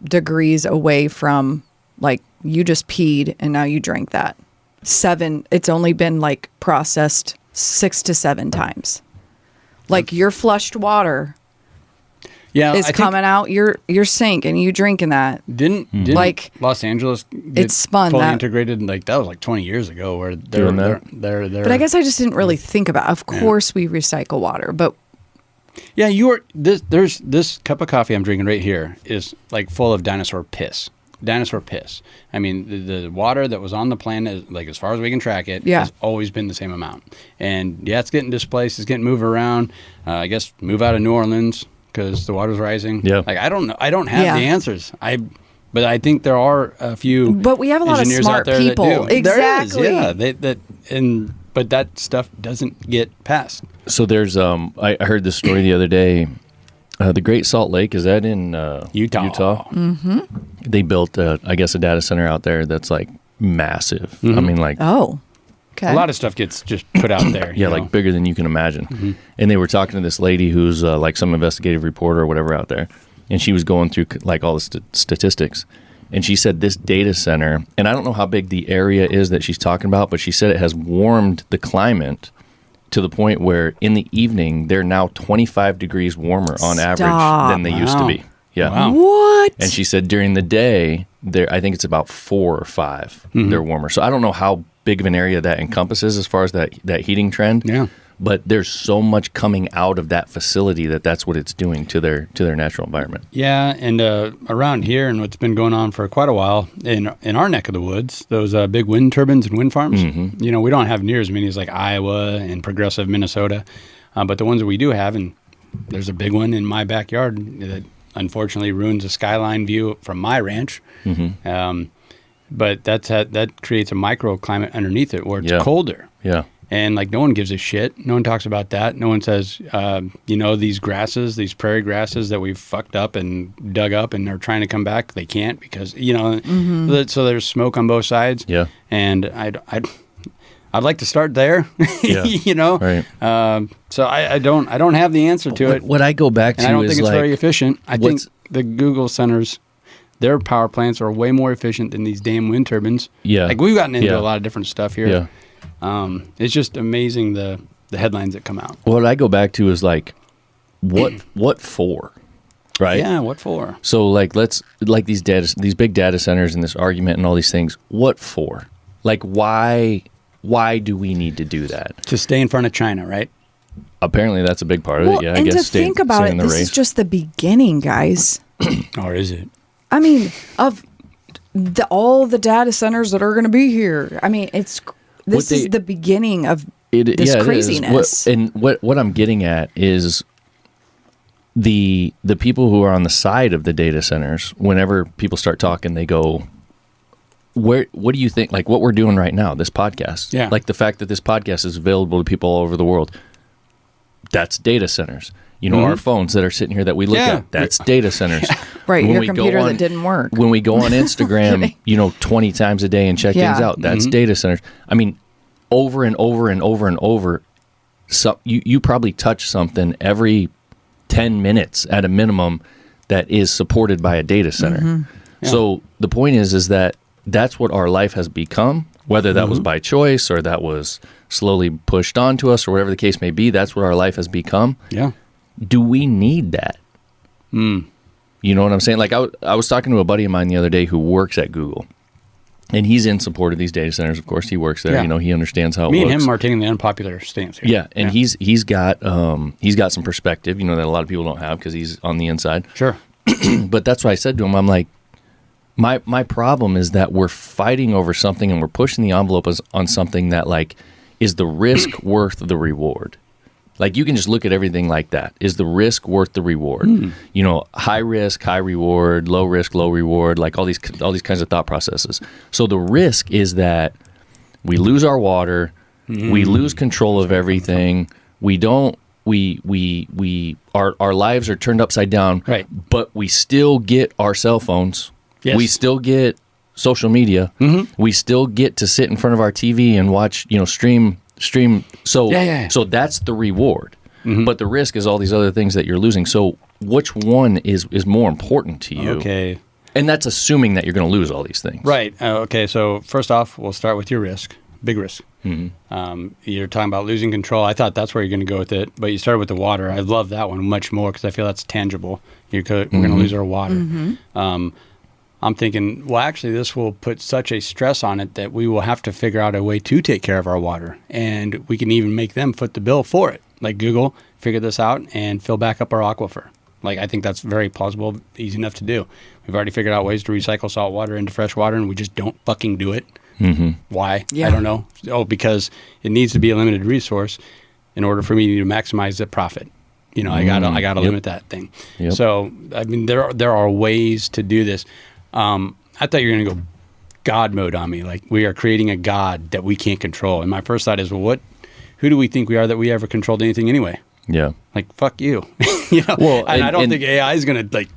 degrees away from, like, you just peed and now you drank that. it's only been like processed 6 to 7 times. Like your flushed water Yeah, is coming out your sink and you drinking that. Didn't like Los Angeles get it's spun fully that integrated? Like that was like 20 years ago. Where they're. But I guess I just didn't really think about. Of course, we recycle water, but yeah, there's this cup of coffee I'm drinking right here is like full of dinosaur piss. Dinosaur piss. I mean, the water that was on the planet, like as far as we can track it, has always been the same amount. And yeah, it's getting displaced. It's getting moved around. I guess move out of New Orleans because the water's rising. Yeah. Like I don't know. I don't have the answers. But I think there are a few. But we have a lot of engineers smart out there people. That do. Exactly. There is, yeah. But that stuff doesn't get passed. So there's I heard this story the other day. The Great Salt Lake, is that in Utah? Mm-hmm. They built, I guess, a data center out there that's like massive. I mean, like okay. A lot of stuff gets just put out there. yeah, like bigger than you can imagine. And they were talking to this lady who's like some investigative reporter or whatever out there, and she was going through like all the statistics. And she said this data center, and I don't know how big the area is that she's talking about, but she said it has warmed the climate to the point where in the evening they're now 25 degrees warmer on average than they used to be. Yeah. Wow. What? And she said during the day, I think it's about 4 or 5. They're warmer. So I don't know how big of an area that encompasses as far as that heating trend. Yeah. But there's so much coming out of that facility that's what it's doing to their natural environment. Yeah, and around here, and what's been going on for quite a while in our neck of the woods, those big wind turbines and wind farms. You know, we don't have near as many as like Iowa and progressive Minnesota, but the ones that we do have, and there's a big one in my backyard that unfortunately ruins the skyline view from my ranch. But that creates a microclimate underneath it where it's colder. Yeah. And like no one gives a shit. No one talks about that. No one says, these grasses, these prairie grasses that we've fucked up and dug up and are trying to come back. They can't because so there's smoke on both sides. Yeah. And I'd like to start there. Yeah. Right. So I don't have the answer to it. What I go back to and I don't is think it's like, very efficient. I think the Google centers, their power plants are way more efficient than these damn wind turbines. Yeah. Like we've gotten into a lot of different stuff here. Yeah. It's just amazing the headlines that come out. What I go back to is like, what for, right? Yeah, what for? So like these big data centers and this argument and all these things. What for? Like why do we need to do that? To stay in front of China, right? Apparently that's a big part of it. Yeah, and I guess. to think about stay it, in the this race. is just the beginning, guys. Or is it? I mean, of all the data centers that are going to be here. I mean, this is the beginning of this craziness. What I'm getting at is the people who are on the side of the data centers. Whenever people start talking, they go, what do you think? Like what we're doing right now, this podcast. Yeah. Like the fact that this podcast is available to people all over the world. That's data centers. You know, our phones that are sitting here that we look at, that's data centers. Right, your computer that didn't work. When we go on Instagram, 20 times a day and check things out, that's data centers. I mean, over and over and over and over, so you probably touch something every 10 minutes at a minimum that is supported by a data center. Yeah. So the point is that that's what our life has become, whether that was by choice or that was slowly pushed onto us or whatever the case may be. That's what our life has become. Yeah. Do we need that? You know what I'm saying? Like I was talking to a buddy of mine the other day who works at Google, and he's in support of these data centers. Of course, he works there. Yeah. He understands how it Me works. and him are taking the unpopular stance here. Yeah, and he's got some perspective, that a lot of people don't have because he's on the inside. Sure. But that's what I said to him. I'm like, my problem is that we're fighting over something and we're pushing the envelope on something that like is the risk worth the reward. Like you can just look at everything like that. Is the risk worth the reward? High risk, high reward, low risk, low reward, like all these kinds of thought processes. So the risk is that we lose our water, we lose control of everything. Our lives are turned upside down, right? But we still get our cell phones. Yes. We still get social media. We still get to sit in front of our TV and watch, stream. So so that's the reward. But the risk is all these other things that you're losing. So which one is more important to you? Okay. And that's assuming that you're going to lose all these things. Right. Okay. So first off, we'll start with your risk. big risk. You're talking about losing control. I thought that's where you're going to go with it, but you started with the water. I love that one much more because I feel that's tangible. We're going to lose our water. I'm thinking, well, actually, this will put such a stress on it that we will have to figure out a way to take care of our water. And we can even make them foot the bill for it. Like Google, figure this out and fill back up our aquifer. Like, I think that's very plausible, easy enough to do. We've already figured out ways to recycle salt water into fresh water, and we just don't fucking do it. Why? Yeah. I don't know. Oh, because it needs to be a limited resource in order for me to maximize the profit. You know, I gotta limit that thing. So, I mean, there are ways to do this. I thought you were going to go God mode on me. Like, we are creating a God that we can't control. And my first thought is, well, who do we think we are that we ever controlled anything anyway? Yeah. Like, fuck you. You know? Well, and I don't think AI is going to, like,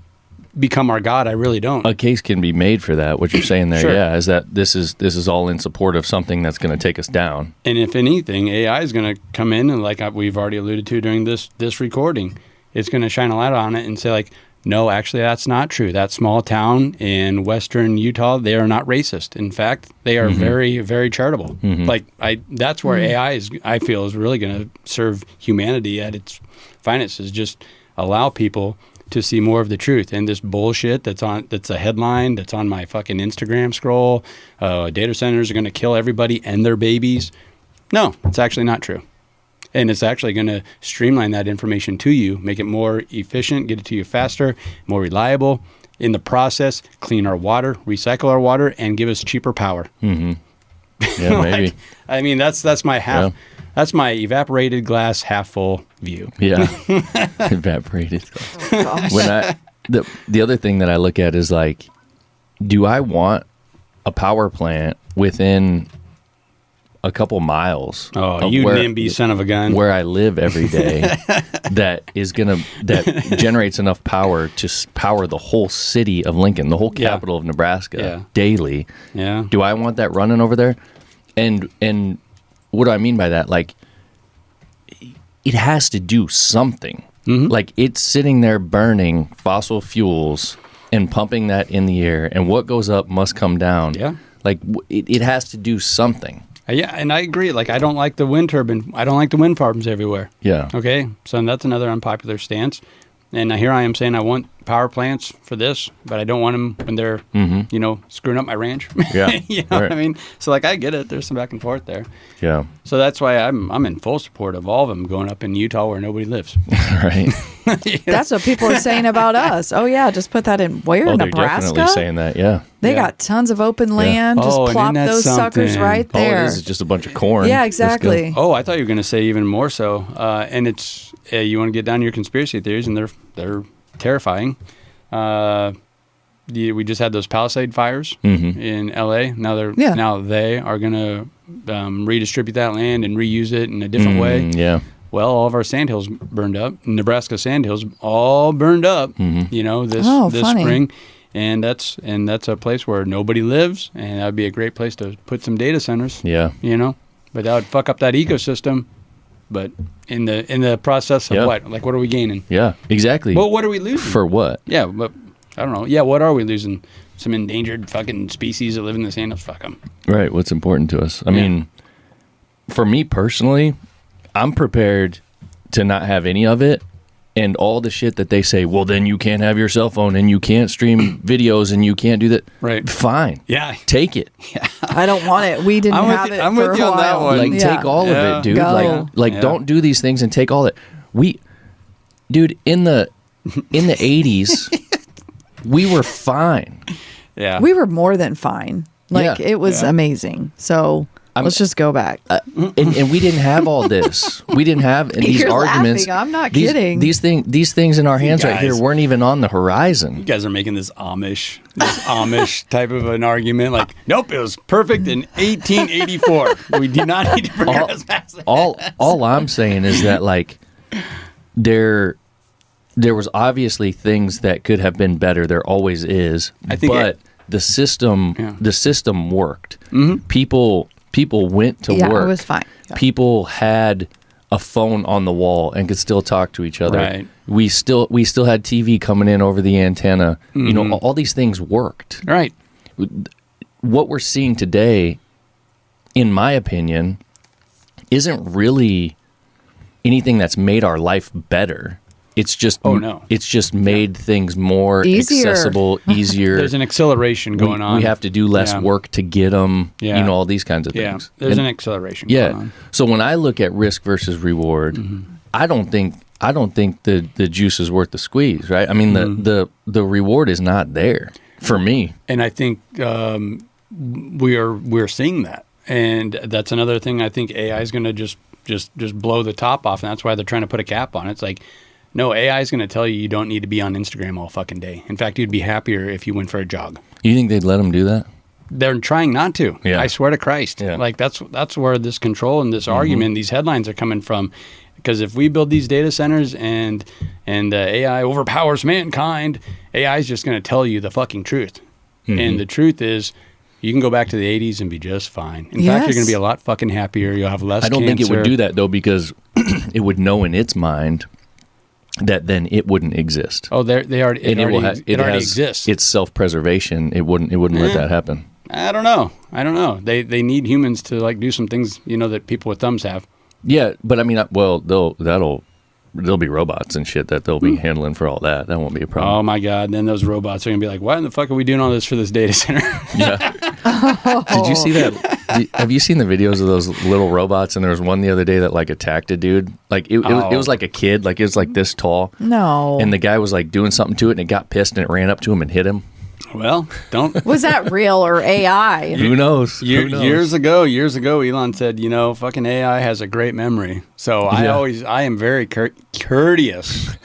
become our God. I really don't. A case can be made for that. What you're saying there, Sure. yeah, is that this is all in support of something that's going to take us down. And if anything, AI is going to come in and, like we've already alluded to during this recording, it's going to shine a light on it and say, like, no, actually, that's not true. That small town in western Utah, they are not racist. In fact, they are very, very charitable. Like, that's where AI is, I feel, is really going to serve humanity at its finest, is just allow people to see more of the truth. And this bullshit that's a headline that's on my fucking Instagram scroll, data centers are going to kill everybody and their babies. No, it's actually not true. And it's actually going to streamline that information to you, make it more efficient, get it to you faster, more reliable. In the process, clean our water, recycle our water, and give us cheaper power. Yeah, Like, maybe. I mean, that's my half. Yeah. That's my evaporated glass half full view. Yeah. Evaporated. Gosh. When the other thing that I look at is, like, do I want a power plant within a couple miles Oh, of you where, NIMBY son of a gun. where I live every day that generates enough power to power the whole city of Lincoln, the whole capital of Nebraska daily? Yeah. Do I want that running over there? And what do I mean by that? Like, it has to do something. Like, it's sitting there burning fossil fuels and pumping that in the air, and what goes up must come down. Yeah. Like, it has to do something. Yeah, and I agree. Like, I don't like the wind turbine. I don't like the wind farms everywhere. Yeah. Okay, so that's another unpopular stance. And here I am saying I want power plants for this, but I don't want them when they're, you know, screwing up my ranch. Yeah. You know what I mean? So, like, I get it. There's some back and forth there. Yeah. So that's why I'm in full support of all of them going up in Utah where nobody lives. Right. That's what people are saying about us. Oh, yeah, just put that in where? Oh, they're Nebraska? definitely saying that. Yeah. They Yeah. got tons of open land. Oh, Just and plop isn't that those suckers something? right Oh, there. this is just a bunch of corn. Yeah, Let's go. exactly. Oh, I thought you were going to say even more so. And it's you want to get down to your conspiracy theories, and they're terrifying. We just had those Palisade fires in LA. Now they are going to redistribute that land and reuse it in a different way. Yeah. Well, all of our sandhills burned up. Nebraska sandhills all burned up. You know, this funny. spring. And that's a place where nobody lives, and that would be a great place to put some data centers. Yeah. You know, but that would fuck up that ecosystem. But in the process of what? Like, what are we gaining? Yeah. Exactly. Well, what are we losing? For what? Yeah, but I don't know. Yeah, what are we losing? Some endangered fucking species that live in the sandhills? Fuck them. Right. What's important to us? I mean, for me personally, I'm prepared to not have any of it. And all the shit that they say, well, then you can't have your cell phone and you can't stream videos and you can't do that. Right. Fine. Yeah. Take it. I don't want it. We didn't have it I'm for with a you on that while. one. Like, take all of it, dude. Go. Like, don't do these things and take all it. Dude, in the 80s, we were fine. Yeah. We were more than fine. Like, Yeah. it was amazing. So let's just go back. And we didn't have all this. We didn't have these You're arguments. laughing. I'm not these, kidding. These things in our hands right here guys. weren't even on the horizon. You guys are making this Amish type of an argument. Like, nope, it was perfect in 1884. We do not need to progress past that. All I'm saying is that, like, there was obviously things that could have been better. There always is. I think but the system worked. People went to Yeah, work. it was fine. People had a phone on the wall and could still talk to each other. Right. We still had TV coming in over the antenna. You know, all these things worked. Right. What we're seeing today in my opinion, isn't really anything that's made our life better. It's just it's just made things more Easier. accessible, easier. There's an acceleration going on. We have to do less work to get them. Yeah. You know, all these kinds of Yeah, things. there's an acceleration going on. So when I look at risk versus reward, I don't think the juice is worth the squeeze, right? I mean, the reward is not there for me. And I think we're seeing that, and that's another thing. I think AI is going to just blow the top off, and that's why they're trying to put a cap on it. It's like, no, AI is going to tell you don't need to be on Instagram all fucking day. In fact, you'd be happier if you went for a jog. You think they'd let them do that? They're trying not to. Yeah. I swear to Christ. Yeah. Like that's where this control and this argument, these headlines are coming from. Because if we build these data centers and AI overpowers mankind, AI is just going to tell you the fucking truth. And the truth is, you can go back to the 80s and be just fine. In fact, you're going to be a lot fucking happier. You'll have less I don't think it would do that, though, because it would know in its mind that then it wouldn't exist. Oh, it already exists. It's self-preservation. It wouldn't let that happen. I don't know. They need humans to like do some things, that people with thumbs have. Yeah, but I mean, well, there'll be robots and shit that they'll be handling for all that. That won't be a problem. Oh my God! Then those robots are gonna be like, "Why in the fuck are we doing all this for this data center?" Yeah. Did you see that? Have you seen the videos of those little robots? And there was one the other day that like attacked a dude. Like it was like a kid. Like it was like this tall. No. And the guy was like doing something to it, and it got pissed, and it ran up to him and hit him. Well, don't. Was that real or AI? Who knows? Years ago, Elon said, fucking AI has a great memory. So I am very courteous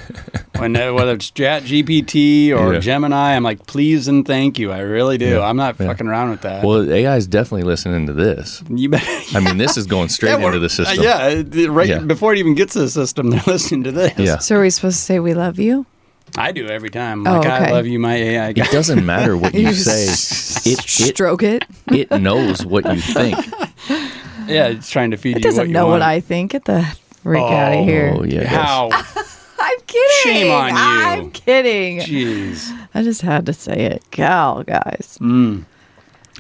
whether it's ChatGPT or Gemini. I'm like, please and thank you. I really do. I'm not fucking around with that. Well, AI is definitely listening to this. You bet. I mean, this is going straight into the system. Before it even gets to the system, they're listening to this. Yeah. So are we supposed to say we love you? I do every time. Oh, Like, okay. I love you, my AI guy. It doesn't matter what you say. Stroke it. It knows what you think. Yeah, it's trying to feed you. It doesn't know what I think. Get the freak out of here. Oh, yeah. How? I'm kidding. Shame on you. I'm kidding. Jeez. I just had to say it. Guys.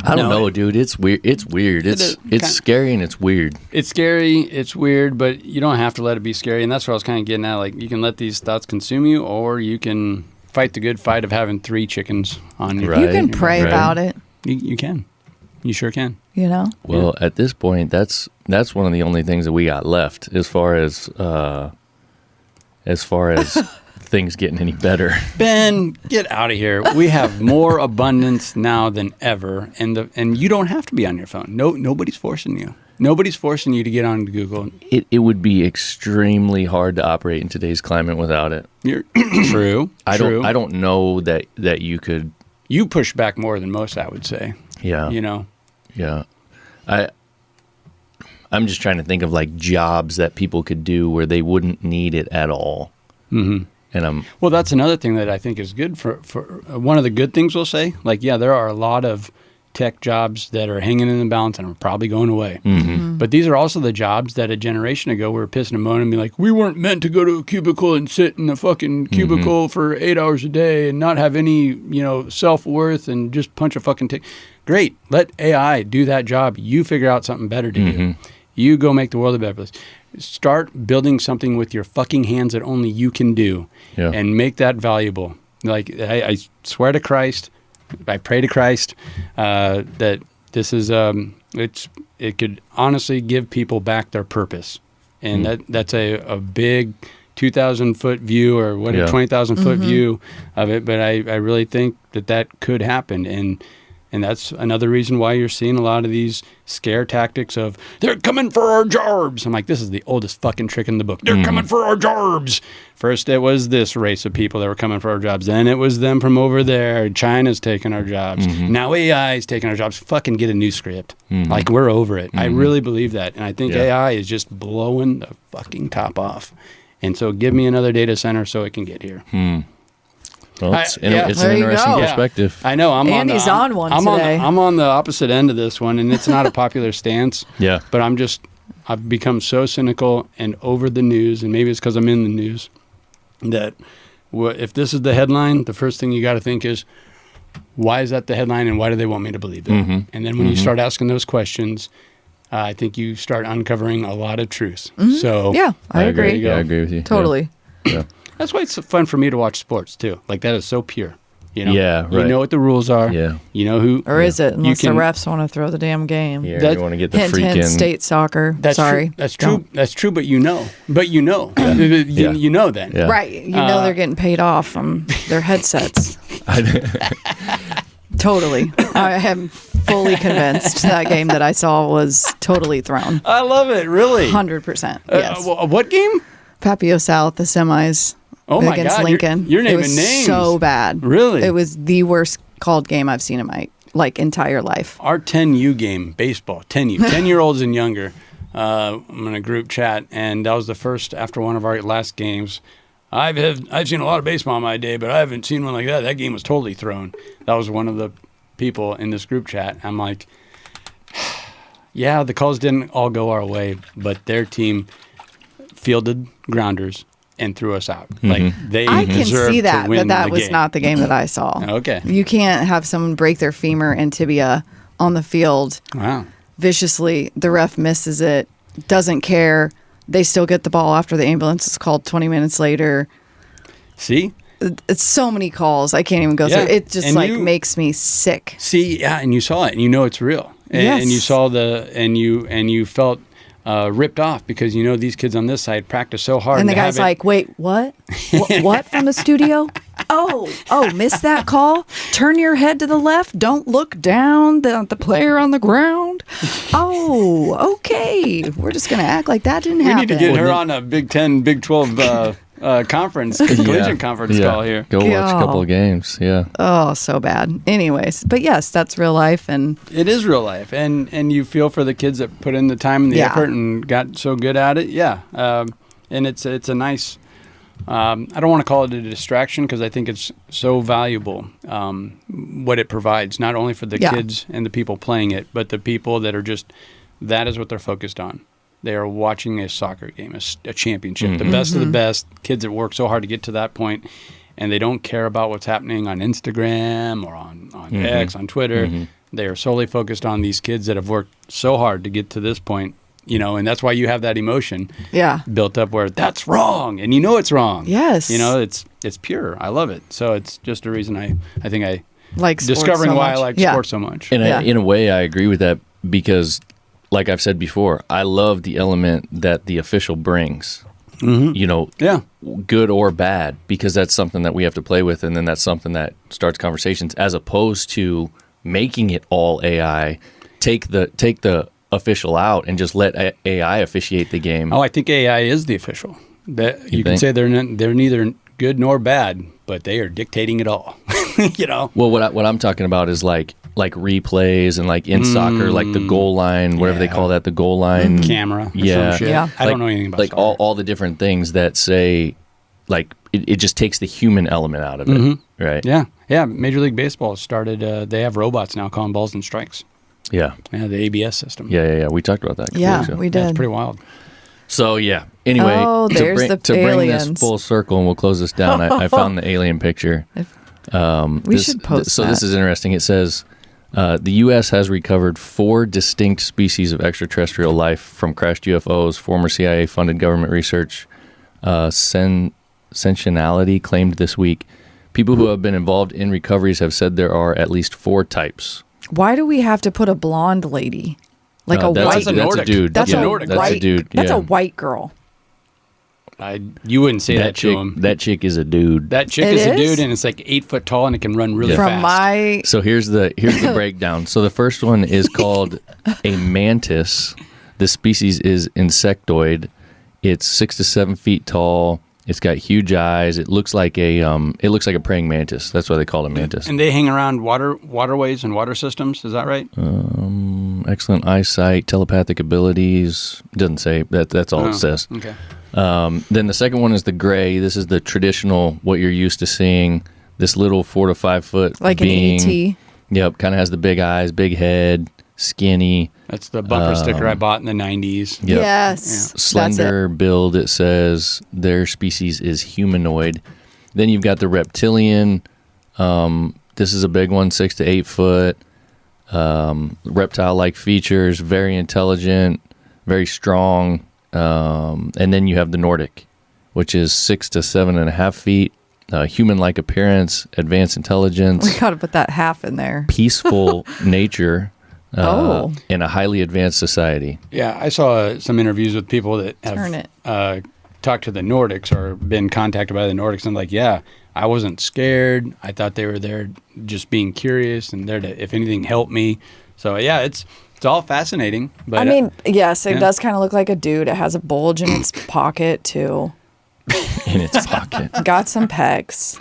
I don't know, dude. It's weird. It's weird. It's scary and it's weird. It's scary. It's weird, but you don't have to let it be scary. And that's what I was kind of getting at. Like, you can let these thoughts consume you, or you can fight the good fight of having 3 chickens on you. Right. You can pray about it. You can. You sure can. Well, at this point, that's one of the only things that we got left as far as things getting any better. Ben, get out of here. We have more abundance now than ever, and you don't have to be on your phone. Nobody's forcing you. Nobody's forcing you to get on Google. It would be extremely hard to operate in today's climate without it. True. I don't know that you could. You push back more than most, I would say. Yeah. Yeah. I'm just trying to think of like jobs that people could do where they wouldn't need it at all. Mm-hmm. And well, that's another thing that I think is good for one of the good things we'll say. Like, yeah, there are a lot of tech jobs that are hanging in the balance and are probably going away. Mm-hmm. But these are also the jobs that a generation ago we were pissing and moaning and be like, we weren't meant to go to a cubicle and sit in a fucking cubicle for 8 hours a day and not have any, self-worth and just punch a fucking tick. Great. Let AI do that job. You figure out something better to do. You go make the world a better place. Start building something with your fucking hands that only you can do and make that valuable. Like, I swear to Christ, I pray to Christ that this is, it could honestly give people back their purpose. And that's a big 2,000-foot view or 20,000-foot view of it. But I really think that could happen. And that's another reason why you're seeing a lot of these scare tactics of, they're coming for our jobs. I'm like, this is the oldest fucking trick in the book. They're coming for our jobs. First, it was this race of people that were coming for our jobs. Then it was them from over there. China's taking our jobs. Now AI is taking our jobs. Fucking get a new script. Like, we're over it. I really believe that. And I think AI is just blowing the fucking top off. And so give me another data center so it can get here. Well, it's an There you interesting go. perspective. I know. I'm Andy's on on one I'm today. I'm on the opposite end of this one, and it's not a popular stance. Yeah. But I've become so cynical and over the news, and maybe it's because I'm in the news, that if this is the headline, the first thing you got to think is, why is that the headline, and why do they want me to believe that? And then when you start asking those questions, I think you start uncovering a lot of truths. So Yeah, I agree. you go. Yeah, I agree with you. Totally. Yeah. That's why it's fun for me to watch sports too. Like that is so pure. You know, Yeah, You right. know what the rules are. Yeah. You know who. Or is it? Unless can- the refs want to throw the damn game. Yeah, That- you want to get the Hint, freaking hint, state soccer. That's Sorry. True. That's true. Don't. That's true. But you know. Yeah. You know then. Yeah. Right. You know they're getting paid off from their headsets. Totally. I am fully convinced that game that I saw was totally thrown. I love it. Really. 100%. Yes. What game? Papio South, the semis Oh my against God, Lincoln. you're it naming was names. so bad. Really? It was the worst called game I've seen in my entire life. Our 10U game, baseball, 10U, 10-year-olds and younger. I'm in a group chat, and that was the first after one of our last games. I've seen a lot of baseball in my day, but I haven't seen one like that. That game was totally thrown. That was one of the people in this group chat. I'm like, yeah, the calls didn't all go our way, but their team fielded grounders and threw us out. Like they I can deserved see to that, win but that the was game. not the game that I saw. Okay. You can't have someone break their femur and tibia on the field Wow. viciously. The ref misses it, doesn't care. They still get the ball after the ambulance is called 20 minutes later. See? It's so many calls. I can't even go Yeah. through. It just And like you- makes me sick. See, yeah, and you saw it, and you know it's real, and, Yes. and you saw and you felt ripped off because you know these kids on this side practice so hard. And the to have guy's it- like, "Wait, what? What from the studio? Oh, missed that call? Turn your head to the left. Don't look down. The player on the ground. Oh, okay. We're just gonna act like that didn't we happen." need to get her on a Big 10, Big 12 conference, collision conference call here. Go watch a couple Go. of games. Yeah. Oh, so bad. Anyways, but yes, that's real life, and It is real life, and you feel for the kids that put in the time and the Yeah. effort and got so good at it. Yeah, and it's a nice. I don't want to call it a distraction because I think it's so valuable what it provides, not only for the Yeah. kids and the people playing it, but the people that are just that is what they're focused on. They are watching a soccer game, a championship, the best of the best. Kids that work so hard to get to that point, and they don't care about what's happening on Instagram or on X, on Twitter. They are solely focused on these kids that have worked so hard to get to this point, you know, and that's why you have that emotion yeah, built up where that's wrong, and you know it's wrong. Yes. You know, it's pure. I love it. So it's just a reason I think I like sports discovering so why much. I like Yeah. sports so much. And Yeah. in a way, I agree with that because, like I've said before, I love the element that the official brings. You know, Yeah. good or bad, because that's something that we have to play with, and then that's something that starts conversations, as opposed to making it all AI. Take the official out and just let AI officiate the game. Oh, I think AI is the official. That you can think? say they're neither good nor bad, but they are dictating it all. You know. Well, what I'm talking about is like replays and like in soccer, like the goal line, whatever they Yeah. call that, the goal line Camera. Or Yeah. some shit. Yeah. I don't know anything about like soccer. all the different things that say, like it just takes the human element out of it, right? Yeah. Major League Baseball started. They have robots now calling balls and strikes. Yeah, Yeah, the ABS system. yeah. We talked about that. a couple Yeah, weeks ago. we That's did. pretty wild. So yeah. Anyway, Oh, there's the to bring this aliens. full circle, and we'll close this down. I found the alien picture. We should post So that. this is interesting. It says the U.S. has recovered 4 distinct species of extraterrestrial life from crashed UFOs. Former CIA-funded government research Sensationality claimed this week. People who have been involved in recoveries have said there are at least 4 types. Why do we have to put a blonde lady, like a That's white? a that's a Nordic. dude. That's yeah, a Nordic, That's a right? dude. That's yeah. a white girl. You wouldn't say that, to chick. him. That chick is a dude. That chick It is a is? dude, and it's like 8 foot tall, and it can run really Yeah. From fast. my So here's the breakdown. So the first one is called a mantis. The species is insectoid. It's 6 to 7 feet tall. It's got huge eyes. It looks like a praying mantis. That's why they call it a mantis. And they hang around waterways and water systems. Is that right? Excellent eyesight, telepathic abilities. Doesn't say that. That's all it says. Okay. Then the second one is the gray. This is the traditional, what you're used to seeing. This little 4 to 5 foot like being. an ET. Yep, kind of has the big eyes, big head, skinny. That's the bumper sticker I bought in the 90s. Yep. Yes, that's it. Slender build. It says their species is humanoid. Then you've got the reptilian. This is a big one, 6 to 8 foot. reptile-like features, very intelligent, very strong. And then you have the Nordic, which is 6 to 7.5 feet, human-like appearance, advanced intelligence. We got to put that half in there. Peaceful nature. In a highly advanced society. Yeah, I saw some interviews with people that Turn it. have talked to the Nordics or been contacted by the Nordics, and like, yeah, I wasn't scared. I thought they were there just being curious and there to, if anything, help me. So yeah, it's all fascinating. But I mean, yes, it does kind of look like a dude. It has a bulge in its pocket too. In its pocket. Got some pecs.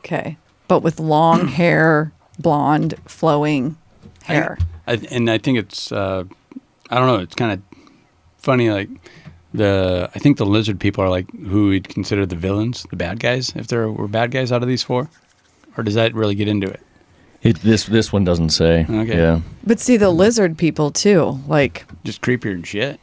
Okay, but with long hair, blonde, flowing hair. And I think it's, I don't know, it's kind of funny, like, I think the lizard people are like who we'd consider the villains, the bad guys, if there were bad guys out of these four? Or does that really get into it? This one doesn't say. Okay. Yeah. But see, the lizard people too, like... Just creepier and shit.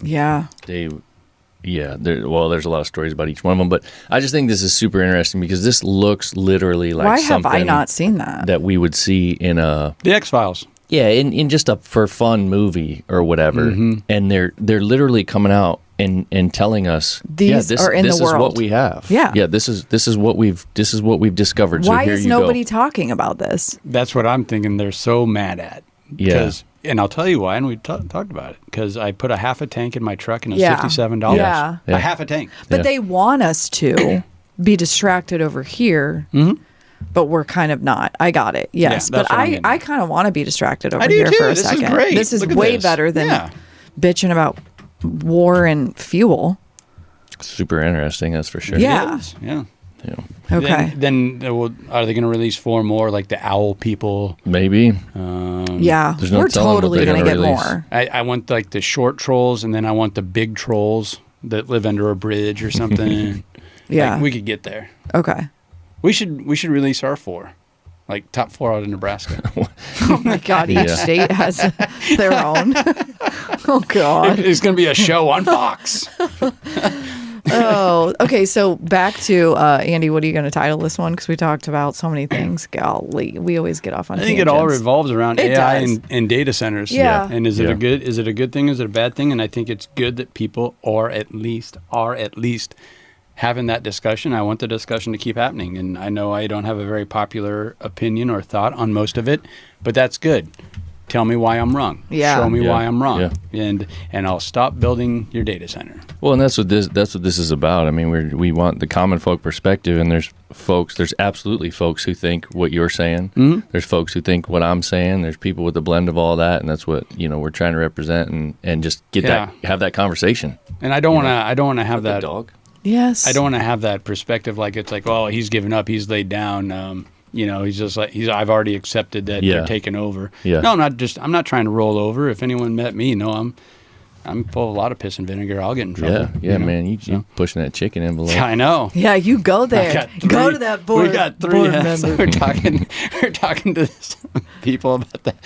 Yeah. There's a lot of stories about each one of them, but I just think this is super interesting because this looks literally like Why have something I not seen that? that we would see in a... The X-Files. Yeah, in just a for fun movie or whatever, and they're literally coming out and telling us These are in the this world. is what we have. Yeah. This is what we've discovered. Why so here is you nobody go. talking about this? That's what I'm thinking they're so mad at. Yeah. And I'll tell you why, and we talked about it, because I put a half a tank in my truck and it's Yeah. $57. Yeah. A half a tank. But Yeah. they want us to be distracted over here, but we're kind of not. I got it. Yes. Yeah, that's but what I'm getting I at. kind of want to be distracted over I do here too. for a This is second. great. This is Look at way this. better than Yeah. bitching about war and fuel. Super interesting, that's for sure. Yeah. It is, yeah. Yeah. Okay. Then are they going to release 4 more, like the owl people? Maybe. Yeah. There's no We're telling what totally they're going to gonna get release. more. I want like the short trolls, and then I want the big trolls that live under a bridge or something. Yeah. Like, we could get there. Okay. We should release our 4, like top 4 out of Nebraska. Oh my God. Each Yeah. state has their own. Oh God. It's going to be a show on Fox. Oh, okay. So back to Andy. What are you going to title this one? Because we talked about so many things. Golly, we always get off on. I think it all tangents. revolves around It AI does. and data centers. Yeah. And is it Yeah. a good thing? Is it a bad thing? And I think it's good that people are at least having that discussion. I want the discussion to keep happening. And I know I don't have a very popular opinion or thought on most of it, but that's good. Tell me why I'm wrong. Yeah. Show me Yeah. why I'm wrong. Yeah. And I'll stop building your data center. Well, and that's what this is about. I mean, we want the common folk perspective, and there's absolutely folks who think what you're saying. Mm-hmm. There's folks who think what I'm saying. There's people with a blend of all that, and that's what we're trying to represent and just have that conversation. And I don't want to have that dog. Yes. I don't want to have that perspective like it's like, oh, he's given up, he's laid down. He's just like I've already accepted that they're taking over. Yeah. No, I'm not trying to roll over. If anyone met me, I'm full of a lot of piss and vinegar. I'll get in trouble. Yeah, man, you pushing that chicken envelope. I know. Yeah, you go there. Go to that board. We got 3 board heads. member. We're talking to some people about that,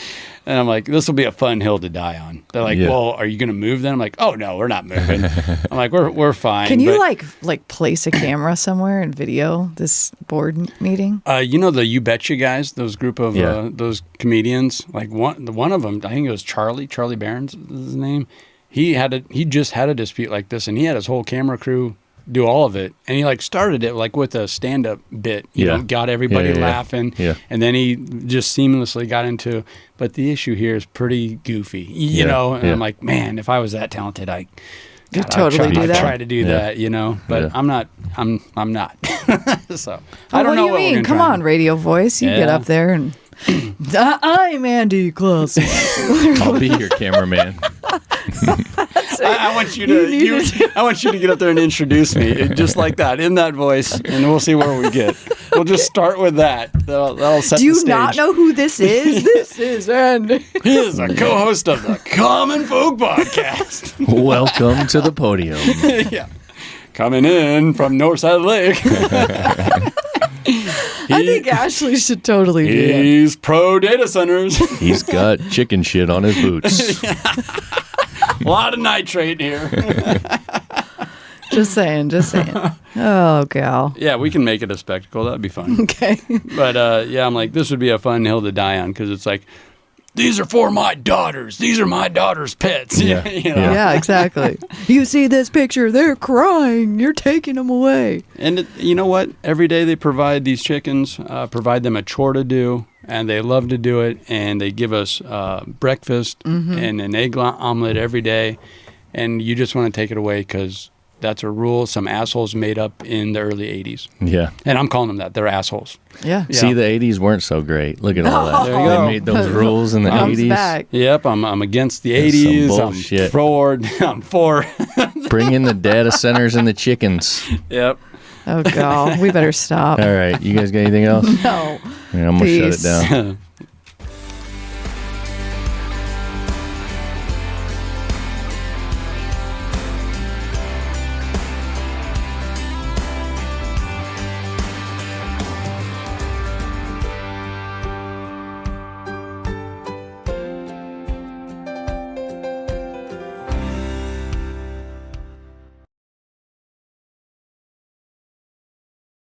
and I'm like, this will be a fun hill to die on. They're like, well, are you going to move then? I'm like, oh no, we're not moving. I'm like, we're fine. Can you like place a camera somewhere and video this board meeting? The You Betcha guys, those group of those comedians, like one of them, I think it was Charlie Barron's is his name. He just had a dispute like this, and he had his whole camera crew do all of it, and he started it with a stand-up bit, got everybody laughing, and then he just seamlessly got into. But the issue here is pretty goofy, and I'm like, man, if I was that talented, I'd try to do that, But I'm not. So I don't know what do you mean. Come on, radio voice, you get up there and. I'm Andy Clausen. I'll be your cameraman. I want you to get up there and introduce me just like that in that voice, and we'll see where we get. We'll just start with that. That'll set Do the you stage. not know who this is? This is Andy. He is a co-host of the Common Folk Podcast. Welcome to the podium. Yeah, coming in from North Side of the Lake. I think Ashley should totally do that. He's pro data centers. He's got chicken shit on his boots. A lot of nitrate here. Just saying. Oh, gal. Yeah, we can make it a spectacle. That'd be fun. Okay. But I'm like, this would be a fun hill to die on, because it's like, these are for my daughters. These are my daughter's pets. Yeah. You know? Yeah, exactly. You see this picture, they're crying. You're taking them away. And you know what? Every day they provide these chickens, provide them a chore to do, and they love to do it. And they give us breakfast and an egg omelet every day. And you just want to take it away because that's a rule some assholes made up in the early 80s. Yeah. And I'm calling them that. They're assholes. Yeah. See, the 80s weren't so great. Look at all that. There you go. They made those rules in the Comes 80s. back. Yep, I'm against the That's some 80s. bullshit. I'm for. Bring in the data centers and the chickens. Yep. Oh, God. We better stop. All right. You guys got anything else? No. Yeah, I'm going to shut Peace. it down.